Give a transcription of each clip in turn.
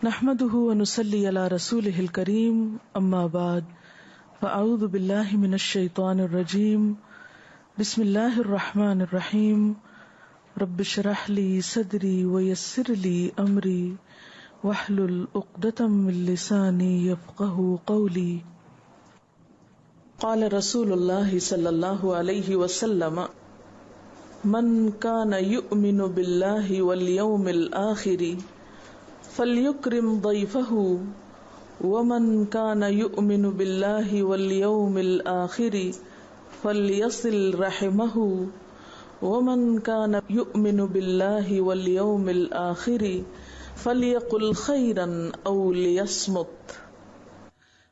نحمده ونصلي على رسوله الكريم اما بعد فاعوذ بالله من الشيطان الرجيم بسم الله الرحمن الرحيم رب اشرح لي صدري ويسر لي امري واحلل عقدة من لساني يفقهوا قولي. قال رسول الله صلى الله عليه وسلم من كان يؤمن بالله واليوم الآخر فَلْيُكْرِمْ ضَيْفَهُ وَمَنْ كَانَ يُؤْمِنُ بِاللَّهِ وَالْيَوْمِ الْآخِرِ فَلْيَصِلْ رَحِمَهُ وَمَنْ كَانَ يُؤْمِنُ بِاللَّهِ وَالْيَوْمِ الْآخِرِ فَلْيَقُلْ خَيْرًا أَوْ لِيَصْمُتْ.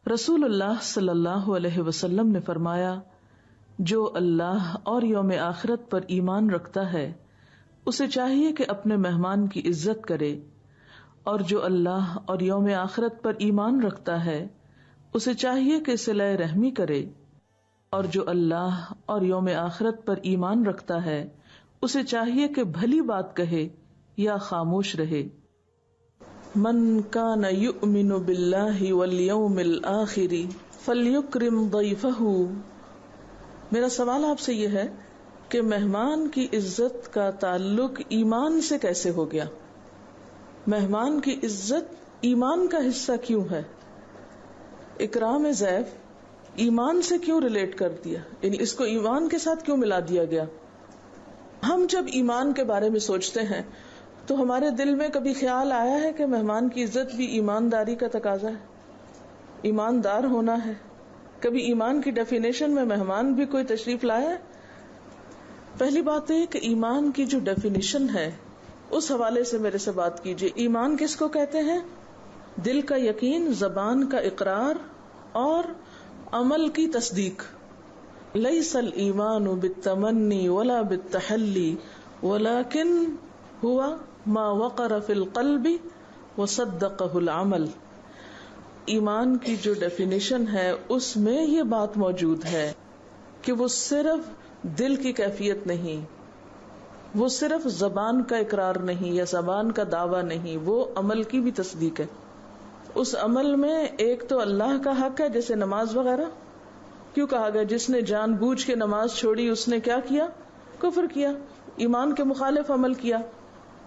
رسول اللہ صلی اللہ علیہ وسلم نے فرمایا، جو اللہ اور یوم آخرت پر ایمان رکھتا ہے اسے چاہیے کہ اپنے مہمان کی عزت کرے، اور جو اللہ اور یوم آخرت پر ایمان رکھتا ہے اسے چاہیے کہ صلہ رحمی کرے، اور جو اللہ اور یوم آخرت پر ایمان رکھتا ہے اسے چاہیے کہ بھلی بات کہے یا خاموش رہے. من کان یؤمن باللہ والیوم الآخر فلیکرم ضیفہ. میرا سوال آپ سے یہ ہے کہ مہمان کی عزت کا تعلق ایمان سے کیسے ہو گیا؟ مہمان کی عزت ایمان کا حصہ کیوں ہے؟ اکرام ضیف ایمان سے کیوں ریلیٹ کر دیا، یعنی اس کو ایمان کے ساتھ کیوں ملا دیا گیا؟ ہم جب ایمان کے بارے میں سوچتے ہیں تو ہمارے دل میں کبھی خیال آیا ہے کہ مہمان کی عزت بھی ایمانداری کا تقاضا ہے، ایماندار ہونا ہے؟ کبھی ایمان کی ڈیفینیشن میں مہمان بھی کوئی تشریف لایا ہے؟ پہلی بات ہے کہ ایمان کی جو ڈیفینیشن ہے اس حوالے سے میرے سے بات کیجیے. ایمان کس کو کہتے ہیں؟ دل کا یقین، زبان کا اقرار اور عمل کی تصدیق. لیس الایمان بالتمنی ولا بالتحلی ولکن ہوا ما وقر فی القلب وصدقہ العمل. ایمان کی جو ڈیفینیشن ہے اس میں یہ بات موجود ہے کہ وہ صرف دل کی کیفیت نہیں، وہ صرف زبان کا اقرار نہیں یا زبان کا دعویٰ نہیں، وہ عمل کی بھی تصدیق ہے. اس عمل میں ایک تو اللہ کا حق ہے، جیسے نماز وغیرہ. کیوں کہا گیا جس نے جان بوجھ کے نماز چھوڑی اس نے کیا کیا؟ کفر کیا، ایمان کے مخالف عمل کیا.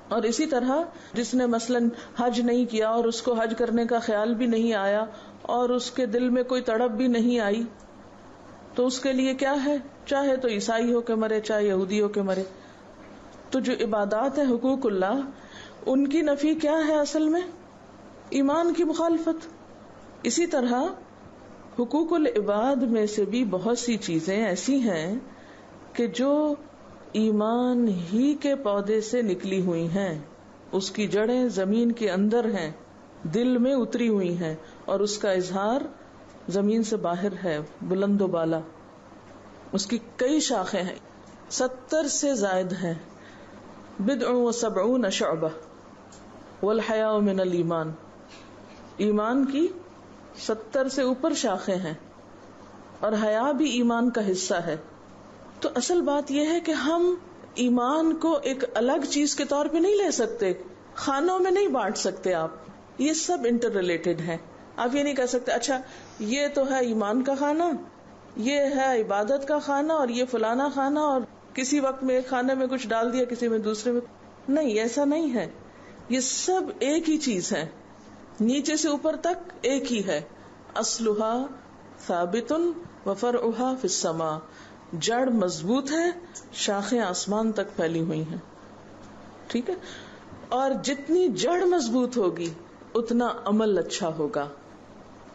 اور اسی طرح جس نے مثلاً حج نہیں کیا اور اس کو حج کرنے کا خیال بھی نہیں آیا اور اس کے دل میں کوئی تڑپ بھی نہیں آئی، تو اس کے لیے کیا ہے؟ چاہے تو عیسائی ہو کے مرے، چاہے یہودی ہو کے مرے. تو جو عبادات ہیں حقوق اللہ، ان کی نفی کیا ہے اصل میں؟ ایمان کی مخالفت. اسی طرح حقوق العباد میں سے بھی بہت سی چیزیں ایسی ہیں کہ جو ایمان ہی کے پودے سے نکلی ہوئی ہیں، اس کی جڑیں زمین کے اندر ہیں، دل میں اتری ہوئی ہیں، اور اس کا اظہار زمین سے باہر ہے، بلند و بالا. اس کی کئی شاخیں ہیں، 70 سے زائد ہیں. بدع و 70 شعبہ والحیاء من الایمان. ایمان کی 70 سے اوپر شاخیں ہیں اور حیا بھی ایمان کا حصہ ہے. تو اصل بات یہ ہے کہ ہم ایمان کو ایک الگ چیز کے طور پہ نہیں لے سکتے، خانوں میں نہیں بانٹ سکتے. آپ یہ سب انٹر ریلیٹڈ ہیں. آپ یہ نہیں کہہ سکتے اچھا یہ تو ہے ایمان کا خانہ، یہ ہے عبادت کا خانہ، اور یہ فلانا خانہ، اور کسی وقت میں ایک خانے میں کچھ ڈال دیا، کسی میں دوسرے میں. نہیں، ایسا نہیں ہے. یہ سب ایک ہی چیز ہے، نیچے سے اوپر تک ایک ہی ہے. اصلها ثابت وفرعها فی السماء. جڑ مضبوط ہے، شاخیں آسمان تک پھیلی ہوئی ہیں. ٹھیک ہے؟ اور جتنی جڑ مضبوط ہوگی اتنا عمل اچھا ہوگا،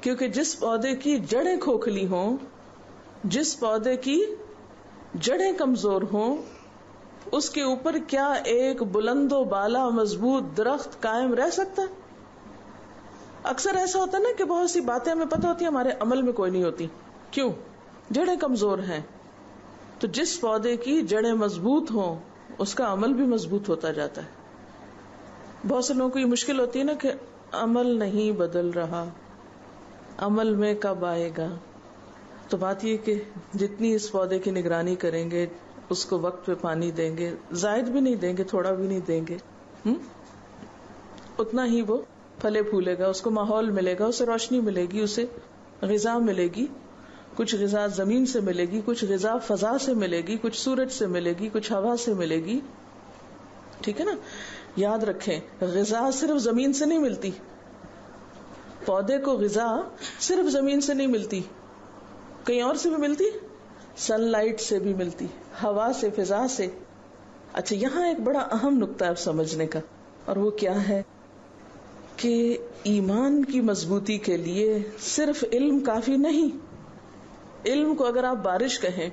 کیونکہ جس پودے کی جڑیں کھوکھلی ہوں، جس پودے کی جڑیں کمزور ہوں، اس کے اوپر کیا ایک بلند و بالا مضبوط درخت قائم رہ سکتا ہے؟ اکثر ایسا ہوتا ہے نا کہ بہت سی باتیں ہمیں پتہ ہوتی ہیں، ہمارے عمل میں کوئی نہیں ہوتی. کیوں؟ جڑیں کمزور ہیں. تو جس پودے کی جڑیں مضبوط ہوں اس کا عمل بھی مضبوط ہوتا جاتا ہے. بہت سے لوگوں کو یہ مشکل ہوتی ہے نا کہ عمل نہیں بدل رہا، عمل میں کب آئے گا. تو بات یہ کہ جتنی اس پودے کی نگرانی کریں گے، اس کو وقت پہ پانی دیں گے، زائد بھی نہیں دیں گے، تھوڑا بھی نہیں دیں گے، اتنا ہی وہ پھلے پھولے گا، اس کو ماحول ملے گا، اسے روشنی ملے گی، اسے غذا ملے گی. کچھ غذا زمین سے ملے گی، کچھ غذا فضا سے ملے گی، کچھ سورج سے ملے گی، کچھ ہوا سے ملے گی. ٹھیک ہے نا؟ یاد رکھیں غذا صرف زمین سے نہیں ملتی. پودے کو غذا صرف زمین سے نہیں ملتی، کہیں اور سے بھی ملتی، سن لائٹ سے بھی ملتی، ہوا سے، فضا سے. اچھا یہاں ایک بڑا اہم نقطہ ہے سمجھنے کا، اور وہ کیا ہے کہ ایمان کی مضبوطی کے لیے صرف علم کافی نہیں. علم کو اگر آپ بارش کہیں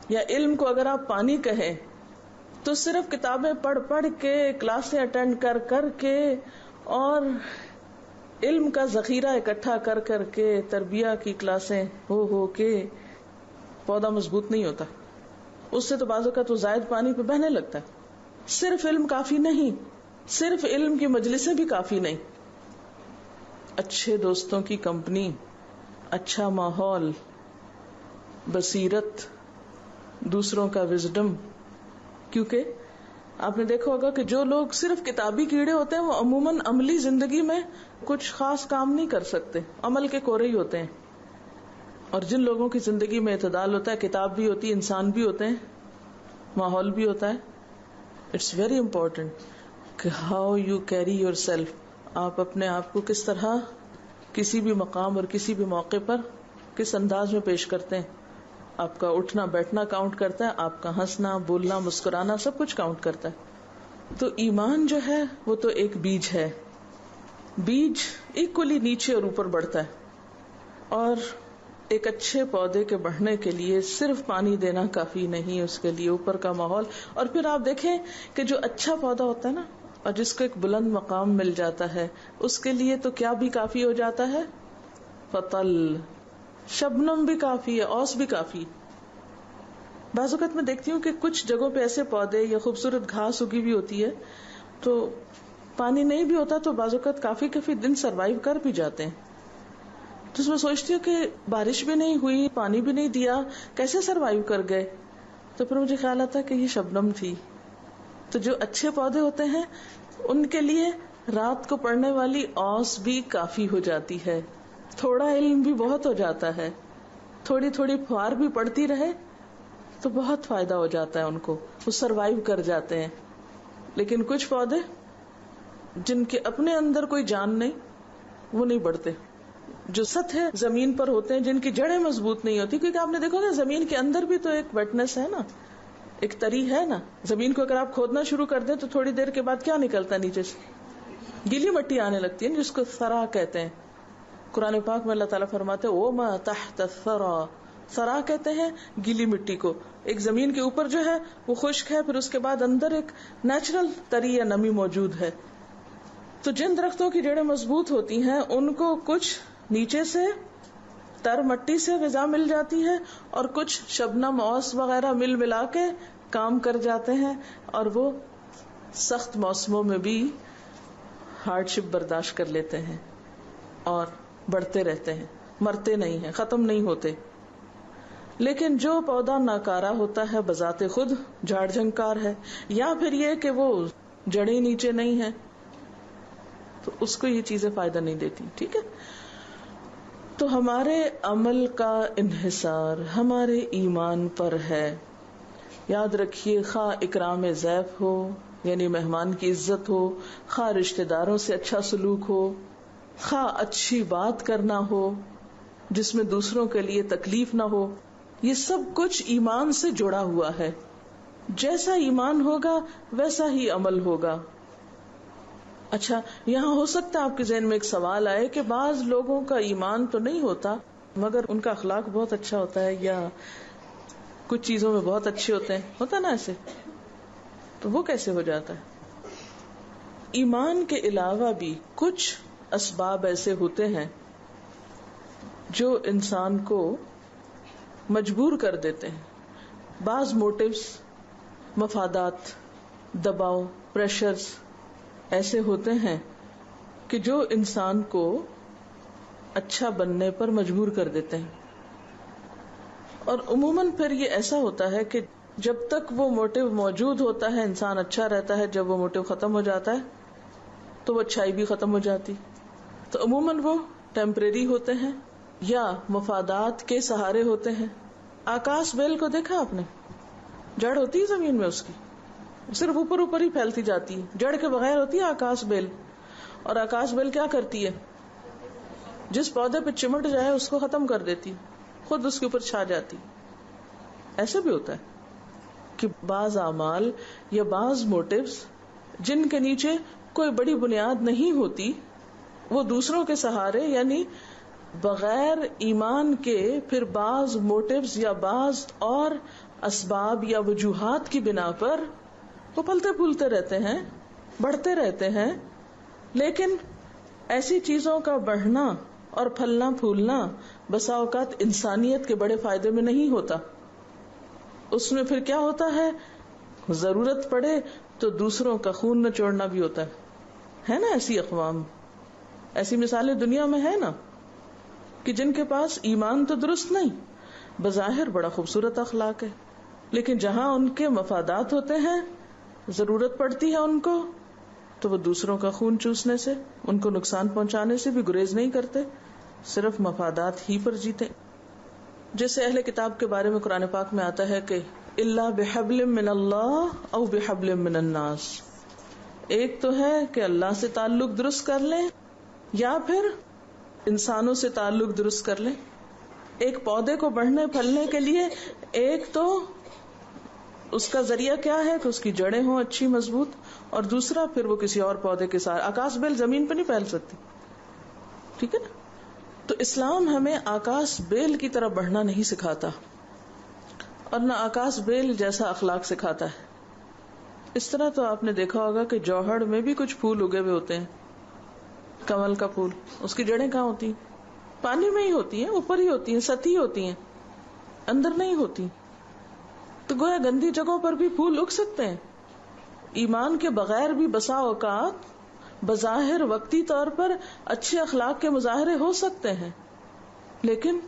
یا علم کو اگر آپ پانی کہیں تو صرف کتابیں پڑھ پڑھ کے، کلاسیں اٹینڈ کر کر کے اور علم کا ذخیرہ اکٹھا کر کر کے، تربیہ کی کلاسیں ہو کے پودا مضبوط نہیں ہوتا. اس سے تو بعض اوقات وہ زائد پانی پہ بہنے لگتا ہے. صرف علم کافی نہیں، صرف علم کی مجلسیں بھی کافی نہیں. اچھے دوستوں کی کمپنی، اچھا ماحول، بصیرت، دوسروں کا وزڈم. کیونکہ آپ نے دیکھا ہوگا کہ جو لوگ صرف کتابی کیڑے ہوتے ہیں وہ عموماً عملی زندگی میں کچھ خاص کام نہیں کر سکتے، عمل کے کورے ہی ہوتے ہیں. اور جن لوگوں کی زندگی میں اعتدال ہوتا ہے، کتاب بھی ہوتی ہے، انسان بھی ہوتے ہیں، ماحول بھی ہوتا ہے. اٹس ویری امپورٹنٹ کہ how you carry your self. آپ اپنے آپ کو کس طرح کسی بھی مقام اور کسی بھی موقع پر کس انداز میں پیش کرتے ہیں. آپ کا اٹھنا بیٹھنا کاؤنٹ کرتا ہے، آپ کا ہنسنا بولنا مسکرانا سب کچھ کاؤنٹ کرتا ہے. تو ایمان جو ہے وہ تو ایک بیج ہے. بیج ایکولی نیچے اور اوپر بڑھتا ہے، اور ایک اچھے پودے کے بڑھنے کے لیے صرف پانی دینا کافی نہیں، اس کے لیے اوپر کا ماحول. اور پھر آپ دیکھیں کہ جو اچھا پودا ہوتا ہے نا، اور جس کو ایک بلند مقام مل جاتا ہے، اس کے لیے تو کیا بھی کافی ہو جاتا ہے؟ فطل، شبنم بھی کافی ہے، اوس بھی کافی. بعض اوقات میں دیکھتی ہوں کہ کچھ جگہوں پہ ایسے پودے یا خوبصورت گھاس اگی بھی ہوتی ہے، تو پانی نہیں بھی ہوتا تو بعض اوقات کافی دن سروائیو کر بھی جاتے ہیں. تو اس میں سوچتی ہوں کہ بارش بھی نہیں ہوئی، پانی بھی نہیں دیا، کیسے سروائیو کر گئے؟ تو پھر مجھے خیال آتا کہ یہ شبنم تھی. تو جو اچھے پودے ہوتے ہیں ان کے لیے رات کو پڑنے والی اوس بھی کافی ہو جاتی ہے، تھوڑا علم بھی بہت ہو جاتا ہے، تھوڑی تھوڑی پھوار بھی پڑتی رہے تو بہت فائدہ ہو جاتا ہے ان کو، وہ سروائیو کر جاتے ہیں. لیکن کچھ پودے جن کے اپنے اندر کوئی جان نہیں، وہ نہیں بڑھتے. جو سطح زمین پر ہوتے ہیں، جن کی جڑیں مضبوط نہیں ہوتی، کیونکہ آپ نے دیکھا نا زمین کے اندر بھی تو ایک ویٹنس ہے نا، ایک تری ہے نا. زمین کو اگر آپ کھودنا شروع کر دیں تو تھوڑی دیر کے بعد کیا نکلتا ہے نیچے سے؟ گیلی مٹی آنے لگتی ہے، جس کو ثرا کہتے ہیں. قرآن پاک میں اللہ تعالیٰ فرماتے ہیں وَمَا تَحْتَ الثَّرَى، ثرا کہتے ہیں گیلی مٹی کو. ایک زمین کے اوپر جو ہے وہ خشک ہے، پھر اس کے بعد اندر ایک نیچرل تری یا نمی موجود ہے. تو جن درختوں کی جڑیں مضبوط ہوتی ہیں ان کو کچھ نیچے سے تر مٹی سے غذا مل جاتی ہے، اور کچھ شبنم اوس وغیرہ مل ملا کے کام کر جاتے ہیں، اور وہ سخت موسموں میں بھی ہارڈ شپ برداشت کر لیتے ہیں اور بڑھتے رہتے ہیں، مرتے نہیں ہیں، ختم نہیں ہوتے. لیکن جو پودا ناکارہ ہوتا ہے بذات خود جھاڑ جھنکار ہے، یا پھر یہ کہ وہ جڑیں نیچے نہیں ہیں، تو اس کو یہ چیزیں فائدہ نہیں دیتی. ٹھیک ہے؟ تو ہمارے عمل کا انحصار ہمارے ایمان پر ہے. یاد رکھیے، خواہ اکرام ضیف ہو یعنی مہمان کی عزت ہو، خواہ رشتہ داروں سے اچھا سلوک ہو، خواہ اچھی بات کرنا ہو جس میں دوسروں کے لیے تکلیف نہ ہو، یہ سب کچھ ایمان سے جڑا ہوا ہے. جیسا ایمان ہوگا ویسا ہی عمل ہوگا. اچھا یہاں ہو سکتا ہے آپ کے ذہن میں ایک سوال آئے کہ بعض لوگوں کا ایمان تو نہیں ہوتا مگر ان کا اخلاق بہت اچھا ہوتا ہے، یا کچھ چیزوں میں بہت اچھے ہوتے ہیں، ہوتا نا ایسے، تو وہ کیسے ہو جاتا ہے؟ ایمان کے علاوہ بھی کچھ اسباب ایسے ہوتے ہیں جو انسان کو مجبور کر دیتے ہیں. بعض موٹیوز، مفادات، دباؤ، پریشرز ایسے ہوتے ہیں کہ جو انسان کو اچھا بننے پر مجبور کر دیتے ہیں. اور عموماً پھر یہ ایسا ہوتا ہے کہ جب تک وہ موٹیو موجود ہوتا ہے انسان اچھا رہتا ہے، جب وہ موٹیو ختم ہو جاتا ہے تو وہ اچھائی بھی ختم ہو جاتی. تو عموماً وہ ٹیمپریری ہوتے ہیں یا مفادات کے سہارے ہوتے ہیں. آکاش بیل کو دیکھا آپ نے؟ جڑ ہوتی ہے زمین میں اس کی، صرف اوپر اوپر ہی پھیلتی جاتی ہے، جڑ کے بغیر ہوتی ہے آکاش بیل. اور آکاش بیل کیا کرتی ہے؟ جس پودے پہ چمٹ جائے اس کو ختم کر دیتی، خود اس کے اوپر چھا جاتی. ایسا بھی ہوتا ہے کہ بعض اعمال یا بعض موٹیوز جن کے نیچے کوئی بڑی بنیاد نہیں ہوتی، وہ دوسروں کے سہارے یعنی بغیر ایمان کے پھر بعض موٹیوز یا بعض اور اسباب یا وجوہات کی بنا پر وہ پلتے پھولتے رہتے ہیں، بڑھتے رہتے ہیں. لیکن ایسی چیزوں کا بڑھنا اور پھلنا پھولنا بسا اوقات انسانیت کے بڑے فائدے میں نہیں ہوتا. اس میں پھر کیا ہوتا ہے؟ ضرورت پڑے تو دوسروں کا خون نچوڑنا بھی ہوتا ہے نا. ایسی اقوام، ایسی مثالیں دنیا میں ہے نا، کہ جن کے پاس ایمان تو درست نہیں، بظاہر بڑا خوبصورت اخلاق ہے، لیکن جہاں ان کے مفادات ہوتے ہیں، ضرورت پڑتی ہے ان کو، تو وہ دوسروں کا خون چوسنے سے، ان کو نقصان پہنچانے سے بھی گریز نہیں کرتے، صرف مفادات ہی پر جیتے. جیسے اہل کتاب کے بارے میں قرآن پاک میں آتا ہے کہ الا بحبل من اللہ او بحبل من الناس، ایک تو ہے کہ اللہ سے تعلق درست کر لیں یا پھر انسانوں سے تعلق درست کر لیں. ایک پودے کو بڑھنے پھلنے کے لیے ایک تو اس کا ذریعہ کیا ہے کہ اس کی جڑیں ہوں اچھی مضبوط، اور دوسرا پھر وہ کسی اور پودے کے ساتھ. آکاش بیل زمین پہ نہیں پھیل سکتی، ٹھیک ہے نا. تو اسلام ہمیں آکاش بیل کی طرح بڑھنا نہیں سکھاتا اور نہ آکاش بیل جیسا اخلاق سکھاتا ہے. اس طرح تو آپ نے دیکھا ہوگا کہ جوہڑ میں بھی کچھ پھول اگے ہوئے ہوتے ہیں. کمل کا پھول، اس کی جڑیں کہاں ہوتی ہیں؟ پانی میں ہی ہوتی ہیں، اوپر ہی ہوتی ہیں، سطحی ہوتی ہیں، اندر نہیں ہوتی. تو گویا گندی جگہوں پر بھی پھول اگ سکتے ہیں. ایمان کے بغیر بھی بسا اوقات بظاہر وقتی طور پر اچھے اخلاق کے مظاہرے ہو سکتے ہیں، لیکن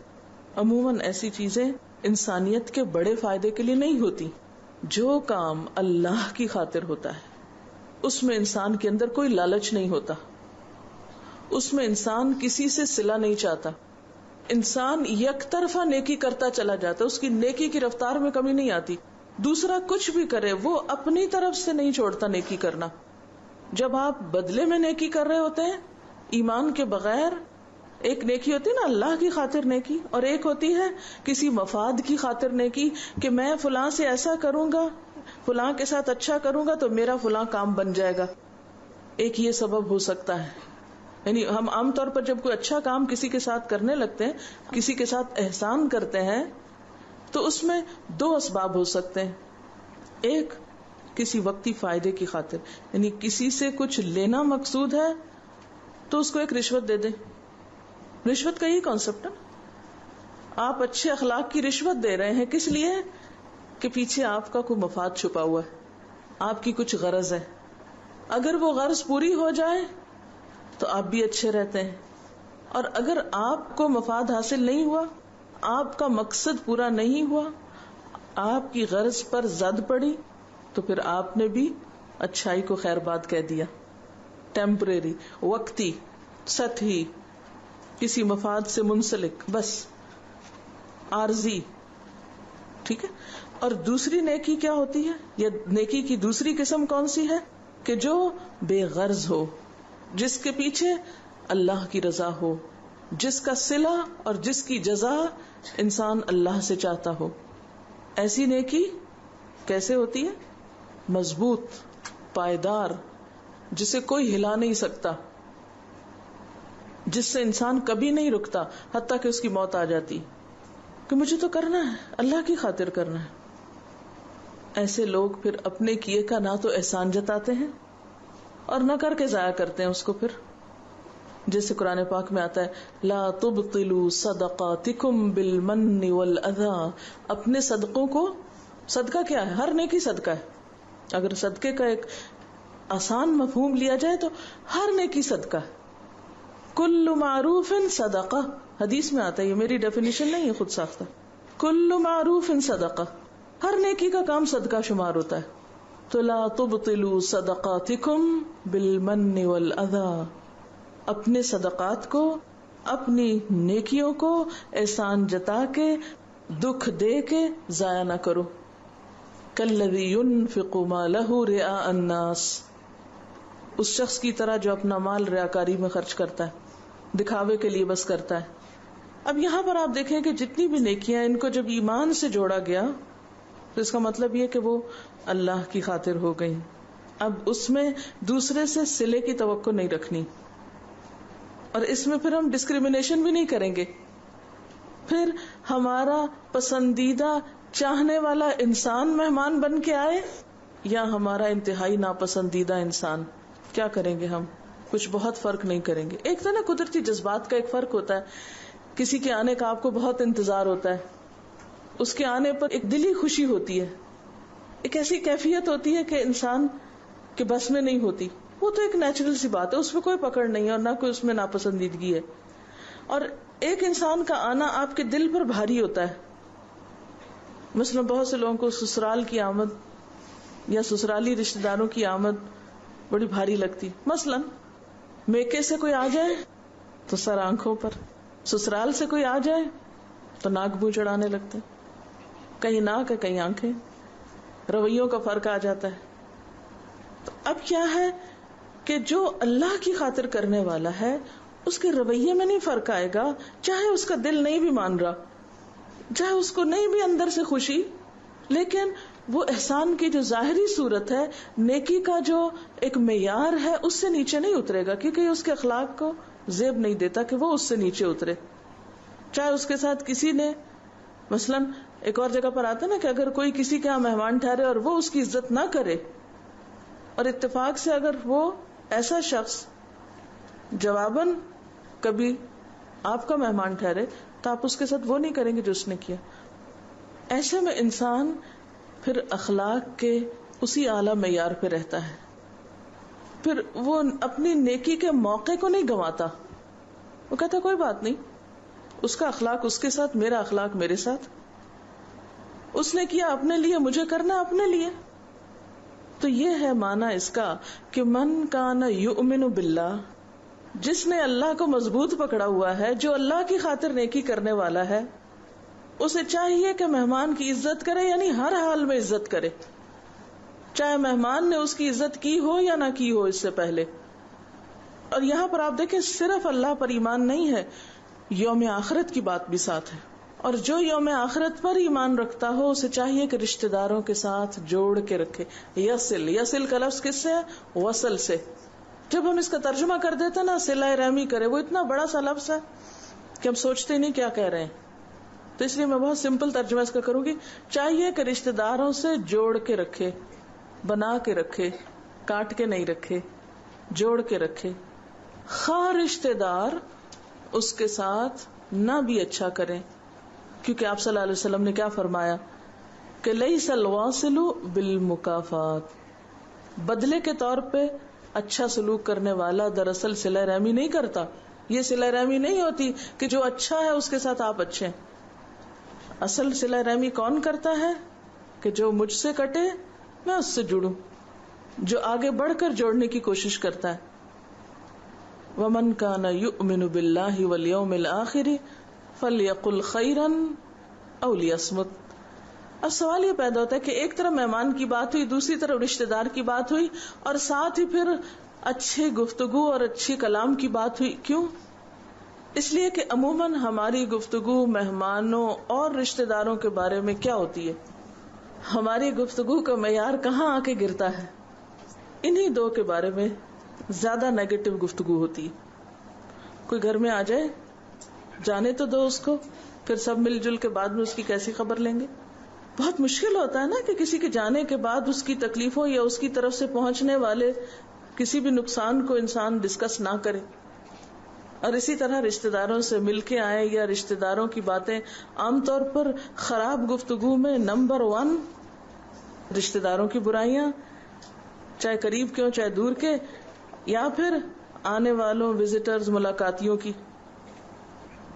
عموماً ایسی چیزیں انسانیت کے بڑے فائدے کے لیے نہیں ہوتی. جو کام اللہ کی خاطر ہوتا ہے اس میں انسان کے اندر کوئی لالچ نہیں ہوتا، اس میں انسان کسی سے صلہ نہیں چاہتا، انسان یک طرفہ نیکی کرتا چلا جاتا، اس کی نیکی کی رفتار میں کمی نہیں آتی. دوسرا کچھ بھی کرے وہ اپنی طرف سے نہیں چھوڑتا نیکی کرنا. جب آپ بدلے میں نیکی کر رہے ہوتے ہیں ایمان کے بغیر، ایک نیکی ہوتی ہے نا اللہ کی خاطر نیکی، اور ایک ہوتی ہے کسی مفاد کی خاطر نیکی کہ میں فلاں سے ایسا کروں گا، فلاں کے ساتھ اچھا کروں گا تو میرا فلاں کام بن جائے گا. ایک یہ سبب ہو سکتا ہے. یعنی ہم عام طور پر جب کوئی اچھا کام کسی کے ساتھ کرنے لگتے ہیں، کسی کے ساتھ احسان کرتے ہیں، تو اس میں دو اسباب ہو سکتے ہیں. ایک کسی وقتی فائدے کی خاطر، یعنی کسی سے کچھ لینا مقصود ہے تو اس کو ایک رشوت دے دیں. رشوت کا یہی کانسیپٹ ہے. آپ اچھے اخلاق کی رشوت دے رہے ہیں، کس لیے؟ کہ پیچھے آپ کا کوئی مفاد چھپا ہوا ہے، آپ کی کچھ غرض ہے. اگر وہ غرض پوری ہو جائے تو آپ بھی اچھے رہتے ہیں، اور اگر آپ کو مفاد حاصل نہیں ہوا، آپ کا مقصد پورا نہیں ہوا، آپ کی غرض پر زد پڑی، تو پھر آپ نے بھی اچھائی کو خیر بات کہہ دیا. ٹیمپریری، وقتی، سطحی، کسی مفاد سے منسلک، بس عارضی. ٹھیک ہے. اور دوسری نیکی کیا ہوتی ہے، یا نیکی کی دوسری قسم کون سی ہے؟ کہ جو بے غرض ہو، جس کے پیچھے اللہ کی رضا ہو، جس کا صلہ اور جس کی جزا انسان اللہ سے چاہتا ہو. ایسی نیکی کیسے ہوتی ہے؟ مضبوط، پائیدار، جسے کوئی ہلا نہیں سکتا، جس سے انسان کبھی نہیں رکتا حتیٰ کہ اس کی موت آ جاتی کہ مجھے تو کرنا ہے، اللہ کی خاطر کرنا ہے. ایسے لوگ پھر اپنے کیے کا نہ تو احسان جتاتے ہیں اور نہ کر کے ضائع کرتے ہیں اس کو. پھر جیسے قرآن پاک میں آتا ہے لا تبطلوا صدقاتکم بالمن والاذی، اپنے صدقوں کو، صدقہ کیا ہے؟ ہر نیکی صدقہ ہے. اگر صدقے کا ایک آسان مفہوم لیا جائے تو ہر نیکی صدقہ ہے. کل معروف صدقہ، حدیث میں آتا ہے، یہ میری ڈیفینیشن نہیں ہے خود ساختہ. کل معروف صدقہ، ہر نیکی کا کام صدقہ شمار ہوتا ہے. تو لا تبطلوا صدقاتکم بالمن والاذی، اپنے صدقات کو، اپنی نیکیوں کو احسان جتا کے، دکھ دے کے ضائع نہ کرو. کالذی ينفق مالہ رئاء الناس، اس شخص کی طرح جو اپنا مال ریاکاری میں خرچ کرتا ہے، دکھاوے کے لیے بس کرتا ہے. اب یہاں پر آپ دیکھیں کہ جتنی بھی نیکیاں ان کو جب ایمان سے جوڑا گیا تو اس کا مطلب یہ کہ وہ اللہ کی خاطر ہو گئی. اب اس میں دوسرے سے صلے کی توقع نہیں رکھنی، اور اس میں پھر ہم ڈسکریمنیشن بھی نہیں کریں گے. پھر ہمارا پسندیدہ چاہنے والا انسان مہمان بن کے آئے یا ہمارا انتہائی ناپسندیدہ انسان، کیا کریں گے ہم؟ کچھ بہت فرق نہیں کریں گے. ایک تو نا قدرتی جذبات کا ایک فرق ہوتا ہے. کسی کے آنے کا آپ کو بہت انتظار ہوتا ہے، اس کے آنے پر ایک دلی خوشی ہوتی ہے، ایک ایسی کیفیت ہوتی ہے کہ انسان کے بس میں نہیں ہوتی. وہ تو ایک نیچرل سی بات ہے، اس میں کوئی پکڑ نہیں ہے اور نہ کوئی اس میں ناپسندیدگی ہے. اور ایک انسان کا آنا آپ کے دل پر بھاری ہوتا ہے. مثلا بہت سے لوگوں کو سسرال کی آمد یا سسرالی رشتہ داروں کی آمد بڑی بھاری لگتی. مثلا میکے سے کوئی آ جائے تو سر آنکھوں پر، سسرال سے کوئی آ جائے تو ناک منہ چڑھانے لگتے، کہیں ناک ہے کہیں آنکھیں. رویوں کا فرق آ جاتا ہے. تو اب کیا ہے کہ جو اللہ کی خاطر کرنے والا ہے اس کے رویے میں نہیں فرق آئے گا، چاہے اس کا دل نہیں بھی مان رہا، چاہے اس کو نہیں بھی اندر سے خوشی، لیکن وہ احسان کی جو ظاہری صورت ہے، نیکی کا جو ایک معیار ہے، اس سے نیچے نہیں اترے گا، کیونکہ اس کے اخلاق کو زیب نہیں دیتا کہ وہ اس سے نیچے اترے. چاہے اس کے ساتھ کسی نے، مثلا ایک اور جگہ پر آتا ہے نا کہ اگر کوئی کسی کے یہاں مہمان ٹھہرے اور وہ اس کی عزت نہ کرے، اور اتفاق سے اگر وہ ایسا شخص جواباً کبھی آپ کا مہمان ٹھہرے تو آپ اس کے ساتھ وہ نہیں کریں گے جو اس نے کیا. ایسے میں انسان پھر اخلاق کے اسی اعلیٰ معیار پہ رہتا ہے، پھر وہ اپنی نیکی کے موقع کو نہیں گنواتا. وہ کہتا کوئی بات نہیں، اس کا اخلاق اس کے ساتھ، میرا اخلاق میرے ساتھ، اس نے کیا اپنے لیے، مجھے کرنا اپنے لیے. تو یہ ہے معنی اس کا کہ من کان یؤمن باللہ، جس نے اللہ کو مضبوط پکڑا ہوا ہے، جو اللہ کی خاطر نیکی کرنے والا ہے، اسے چاہیے کہ مہمان کی عزت کرے، یعنی ہر حال میں عزت کرے، چاہے مہمان نے اس کی عزت کی ہو یا نہ کی ہو اس سے پہلے. اور یہاں پر آپ دیکھیں صرف اللہ پر ایمان نہیں ہے، یوم آخرت کی بات بھی ساتھ ہے. اور جو یوم آخرت پر ایمان رکھتا ہو اسے چاہیے کہ رشتہ داروں کے ساتھ جوڑ کے رکھے. یصل، یصل کا لفظ کس سے ہے؟ وصل سے. جب ہم اس کا ترجمہ کر دیتے نا صلہ رحمی کرے، وہ اتنا بڑا سا لفظ ہے کہ ہم سوچتے نہیں کیا کہہ رہے ہیں. تو اس لیے میں بہت سمپل ترجمہ اس کا کروں گی. چاہیے کہ رشتہ داروں سے جوڑ کے رکھے، بنا کے رکھے، کاٹ کے نہیں رکھے، جوڑ کے رکھے. خواہ رشتہ دار اس کے ساتھ نہ بھی اچھا کریں، کیونکہ آپ صلی اللہ علیہ وسلم نے کیا فرمایا کہ لیس الواصل بالمکافات، بدلے کے طور پہ اچھا سلوک کرنے والا دراصل صلہ رحمی نہیں کرتا. یہ صلہ رحمی نہیں ہوتی کہ جو اچھا ہے اس کے ساتھ آپ اچھے ہیں. اصل صلہ رحمی کون کرتا ہے کہ جو مجھ سے کٹے میں اس سے جڑوں، جو آگے بڑھ کر جوڑنے کی کوشش کرتا ہے. وَمَنْ كَانَ يُؤْمِنُ بِاللَّهِ وَالْيَوْمِ الْآخِرِ فَلْيَقُلْ خَيْرًا أَوْ لِيَصْمُتْ. اب سوال یہ پیدا ہوتا ہے کہ ایک طرف مہمان کی بات ہوئی، دوسری طرف رشتہ دار کی بات ہوئی، اور ساتھ ہی پھر اچھی گفتگو اور اچھی کلام کی بات ہوئی. کیوں؟ اس لیے کہ عموماً ہماری گفتگو مہمانوں اور رشتہ داروں کے بارے میں کیا ہوتی ہے؟ ہماری گفتگو کا معیار کہاں آ کے گرتا ہے؟ انہی دو کے بارے میں زیادہ نیگیٹو گفتگو ہوتی ہے. کوئی گھر میں آ جائے، جانے تو دو اس کو، پھر سب مل جل کے بعد میں اس کی کیسی خبر لیں گے؟ بہت مشکل ہوتا ہے نا کہ کسی کے جانے کے بعد اس کی تکلیفوں یا اس کی طرف سے پہنچنے والے کسی بھی نقصان کو انسان ڈسکس نہ کرے. اور اسی طرح رشتہ داروں سے مل کے آئے یا رشتہ داروں کی باتیں، عام طور پر خراب گفتگو میں نمبر 1 رشتہ داروں کی برائیاں، چاہے قریب کے ہوں چاہے دور کے، یا پھر آنے والوں وزٹرز ملاقاتیوں کی.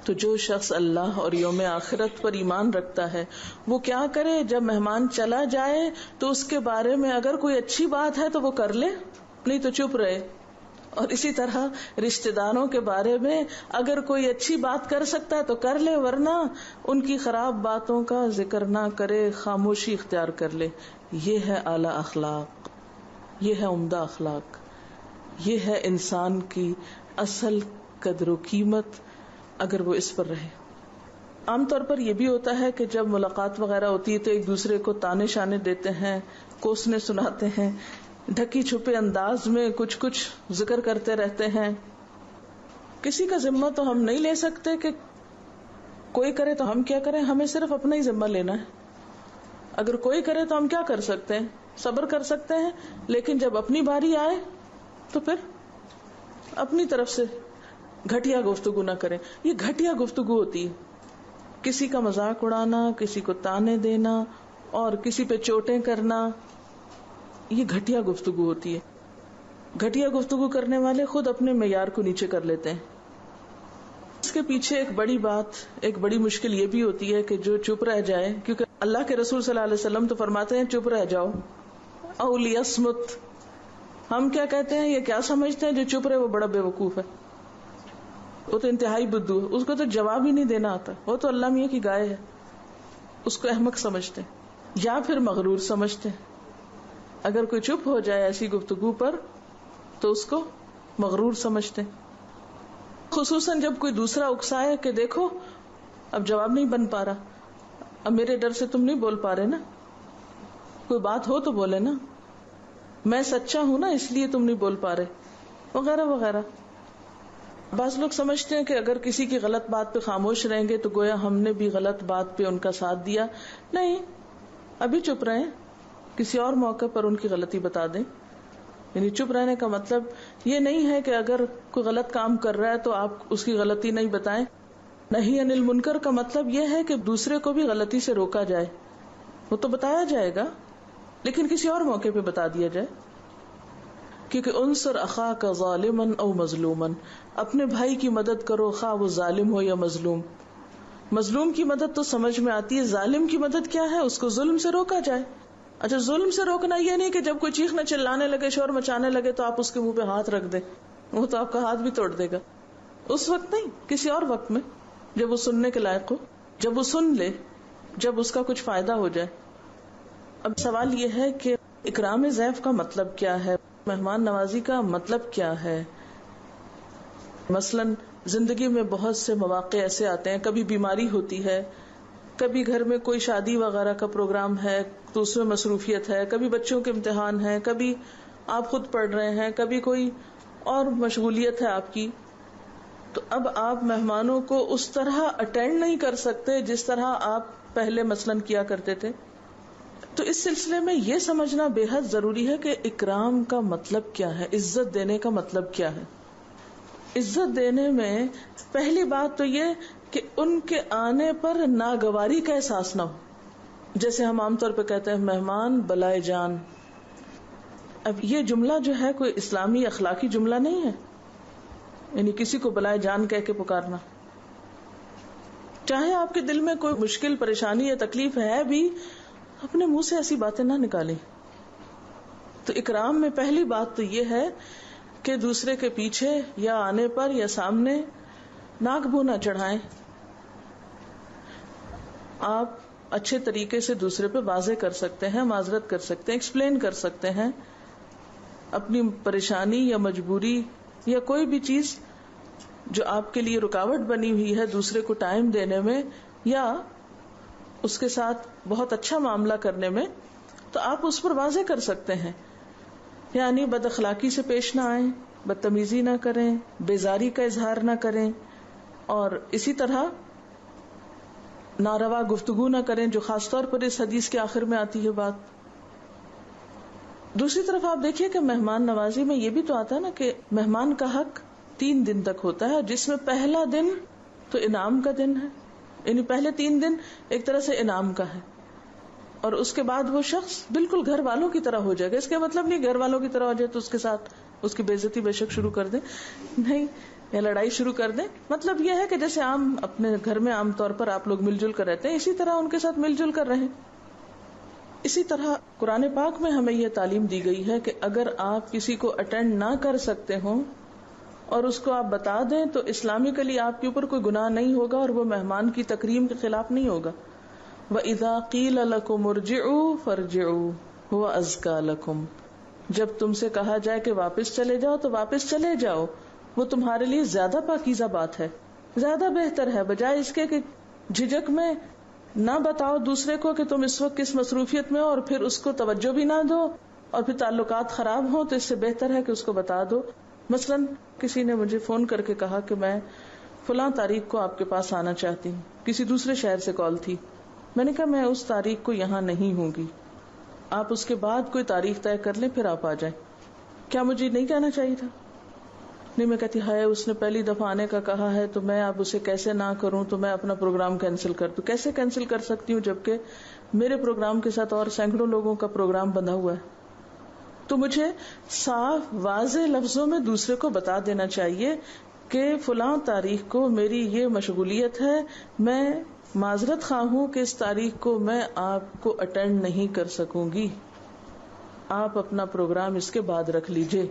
تو جو شخص اللہ اور یوم آخرت پر ایمان رکھتا ہے وہ کیا کرے؟ جب مہمان چلا جائے تو اس کے بارے میں اگر کوئی اچھی بات ہے تو وہ کر لے، نہیں تو چپ رہے. اور اسی طرح رشتہ داروں کے بارے میں اگر کوئی اچھی بات کر سکتا ہے تو کر لے، ورنہ ان کی خراب باتوں کا ذکر نہ کرے، خاموشی اختیار کر لے. یہ ہے اعلی اخلاق، یہ ہے عمدہ اخلاق، یہ ہے انسان کی اصل قدر و قیمت اگر وہ اس پر رہے. عام طور پر یہ بھی ہوتا ہے کہ جب ملاقات وغیرہ ہوتی ہے تو ایک دوسرے کو تانے شانے دیتے ہیں، کوسنے سناتے ہیں، ڈھکی چھپے انداز میں کچھ ذکر کرتے رہتے ہیں. کسی کا ذمہ تو ہم نہیں لے سکتے کہ کوئی کرے تو ہم کیا کریں، ہمیں صرف اپنا ہی ذمہ لینا ہے. اگر کوئی کرے تو ہم کیا کر سکتے ہیں، صبر کر سکتے ہیں، لیکن جب اپنی باری آئے تو پھر اپنی طرف سے گھٹیا گفتگو نہ کریں. یہ گھٹیا گفتگو ہوتی ہے، کسی کا مذاق اڑانا، کسی کو تانے دینا اور کسی پہ چوٹیں کرنا، یہ گھٹیا گفتگو ہوتی ہے. گھٹیا گفتگو کرنے والے خود اپنے معیار کو نیچے کر لیتے ہیں. اس کے پیچھے ایک بڑی بات، ایک بڑی مشکل یہ بھی ہوتی ہے کہ جو چپ رہ جائے، کیونکہ اللہ کے رسول صلی اللہ علیہ وسلم تو فرماتے ہیں چپ رہ جاؤ، او لیصمت. ہم کیا کہتے ہیں، یہ کیا سمجھتے ہیں جو چپ رہے وہ بڑا بے وقوف ہے، وہ تو انتہائی بدو ہے، اس کو تو جواب ہی نہیں دینا آتا، وہ تو اللہ میاں کی گائے ہے. اس کو احمق سمجھتے ہیں یا پھر مغرور سمجھتے ہیں. اگر کوئی چپ ہو جائے ایسی گفتگو پر تو اس کو مغرور سمجھتے ہیں. خصوصاً جب کوئی دوسرا اکسائے کہ دیکھو اب جواب نہیں بن پا رہا، اب میرے ڈر سے تم نہیں بول پا رہے نا، کوئی بات ہو تو بولے نا، میں سچا ہوں نا اس لیے تم نہیں بول پا رہے، وغیرہ وغیرہ. بعض لوگ سمجھتے ہیں کہ اگر کسی کی غلط بات پہ خاموش رہیں گے تو گویا ہم نے بھی غلط بات پہ ان کا ساتھ دیا. نہیں، ابھی چپ رہیں، کسی اور موقع پر ان کی غلطی بتا دیں. یعنی چپ رہنے کا مطلب یہ نہیں ہے کہ اگر کوئی غلط کام کر رہا ہے تو آپ اس کی غلطی نہیں بتائیں. نہی عن المنکر کا مطلب یہ ہے کہ دوسرے کو بھی غلطی سے روکا جائے. وہ تو بتایا جائے گا لیکن کسی اور موقع پہ بتا دیا جائے. کیونکہ انصر اخاک ظالما او مظلوما، اپنے بھائی کی مدد کرو خواہ وہ ظالم ہو یا مظلوم. مظلوم کی مدد تو سمجھ میں آتی ہے، ظالم کی مدد کیا ہے، اس کو ظلم سے روکا جائے. اچھا، ظلم سے روکنا یہ نہیں کہ جب کوئی چیخنے چلانے لگے، شور مچانے لگے تو آپ اس کے منہ پہ ہاتھ رکھ دیں، وہ تو آپ کا ہاتھ بھی توڑ دے گا. اس وقت نہیں، کسی اور وقت میں جب وہ سننے کے لائق ہو، جب وہ سن لے، جب اس کا کچھ فائدہ ہو جائے. اب سوال یہ ہے کہ اکرام ضیف کا مطلب کیا ہے، مہمان نوازی کا مطلب کیا ہے. مثلاً زندگی میں بہت سے مواقع ایسے آتے ہیں، کبھی بیماری ہوتی ہے، کبھی گھر میں کوئی شادی وغیرہ کا پروگرام ہے تو اس میں مصروفیت ہے، کبھی بچوں کے امتحان ہے، کبھی آپ خود پڑھ رہے ہیں، کبھی کوئی اور مشغولیت ہے آپ کی. تو اب آپ مہمانوں کو اس طرح اٹینڈ نہیں کر سکتے جس طرح آپ پہلے مثلاً کیا کرتے تھے. تو اس سلسلے میں یہ سمجھنا بے حد ضروری ہے کہ اکرام کا مطلب کیا ہے، عزت دینے کا مطلب کیا ہے. عزت دینے میں پہلی بات تو یہ کہ ان کے آنے پر ناگواری کا احساس نہ ہو. جیسے ہم عام طور پہ کہتے ہیں مہمان بلائے جان. اب یہ جملہ جو ہے کوئی اسلامی اخلاقی جملہ نہیں ہے، یعنی کسی کو بلائے جان کہہ کے پکارنا. چاہے آپ کے دل میں کوئی مشکل پریشانی یا تکلیف ہے بھی، اپنے منہ سے ایسی باتیں نہ نکالیں. تو اکرام میں پہلی بات تو یہ ہے کہ دوسرے کے پیچھے یا آنے پر یا سامنے ناک بو نہ چڑھائیں. آپ اچھے طریقے سے دوسرے پہ واضح کر سکتے ہیں، معذرت کر سکتے ہیں، ایکسپلین کر سکتے ہیں اپنی پریشانی یا مجبوری یا کوئی بھی چیز جو آپ کے لیے رکاوٹ بنی ہوئی ہے دوسرے کو ٹائم دینے میں یا اس کے ساتھ بہت اچھا معاملہ کرنے میں، تو آپ اس پر واضح کر سکتے ہیں. یعنی بد اخلاقی سے پیش نہ آئیں، بدتمیزی نہ کریں، بیزاری کا اظہار نہ کریں، اور اسی طرح ناروا گفتگو نہ کریں، جو خاص طور پر اس حدیث کے آخر میں آتی ہے بات. دوسری طرف آپ دیکھیے کہ مہمان نوازی میں یہ بھی تو آتا ہے نا کہ مہمان کا حق 3 دن تک ہوتا ہے، جس میں پہلا دن تو انعام کا دن ہے، یعنی پہلے 3 دن ایک طرح سے انعام کا ہے، اور اس کے بعد وہ شخص بالکل گھر والوں کی طرح ہو جائے گا. اس کا مطلب نہیں گھر والوں کی طرح ہو جائے تو اس کے ساتھ اس کی بے عزتی بے شک شروع کر دیں، نہیں، یا لڑائی شروع کر دیں. مطلب یہ ہے کہ جیسے عام اپنے گھر میں عام طور پر آپ لوگ مل جل کر رہتے ہیں، اسی طرح ان کے ساتھ مل جل کر رہیں. اسی طرح قرآن پاک میں ہمیں یہ تعلیم دی گئی ہے کہ اگر آپ کسی کو اٹینڈ نہ کر سکتے ہوں اور اس کو آپ بتا دیں تو اسلامکلی آپ کے اوپر کوئی گناہ نہیں ہوگا اور وہ مہمان کی تکریم کے خلاف نہیں ہوگا. وَإِذَا قِيلَ لَكُمُ ارْجِعُوا فَارْجِعُوا هُوَ أَزْكَىٰ لَكُمْ. جب تم سے کہا جائے کہ واپس چلے جاؤ تو واپس چلے جاؤ، وہ تمہارے لیے زیادہ پاکیزہ بات ہے، زیادہ بہتر ہے، بجائے اس کے کہ جھجک میں نہ بتاؤ دوسرے کو کہ تم اس وقت کس مصروفیت میں ہو اور پھر اس کو توجہ بھی نہ دو اور پھر تعلقات خراب ہوں. تو اس سے بہتر ہے کہ اس کو بتا دو. مثلاً کسی نے مجھے فون کر کے کہا کہ میں فلاں تاریخ کو آپ کے پاس آنا چاہتی ہوں، کسی دوسرے شہر سے کال تھی. میں نے کہا میں اس تاریخ کو یہاں نہیں ہوں گی، آپ اس کے بعد کوئی تاریخ طے کر لیں پھر آپ آ جائیں. کیا مجھے نہیں کہنا چاہیے تھا؟ نہیں. میں کہتی ہائے اس نے پہلی دفعہ آنے کا کہا ہے تو میں اب اسے کیسے نہ کروں، تو میں اپنا پروگرام کینسل کر دوں. کیسے کینسل کر سکتی ہوں جبکہ میرے پروگرام کے ساتھ اور سینکڑوں لوگوں کا پروگرام بندھا ہوا ہے. تو مجھے صاف واضح لفظوں میں دوسرے کو بتا دینا چاہیے کہ فلاں تاریخ کو میری یہ مشغولیت ہے، میں معذرت خواہ ہوں کہ اس تاریخ کو میں آپ کو اٹینڈ نہیں کر سکوں گی، آپ اپنا پروگرام اس کے بعد رکھ لیجئے.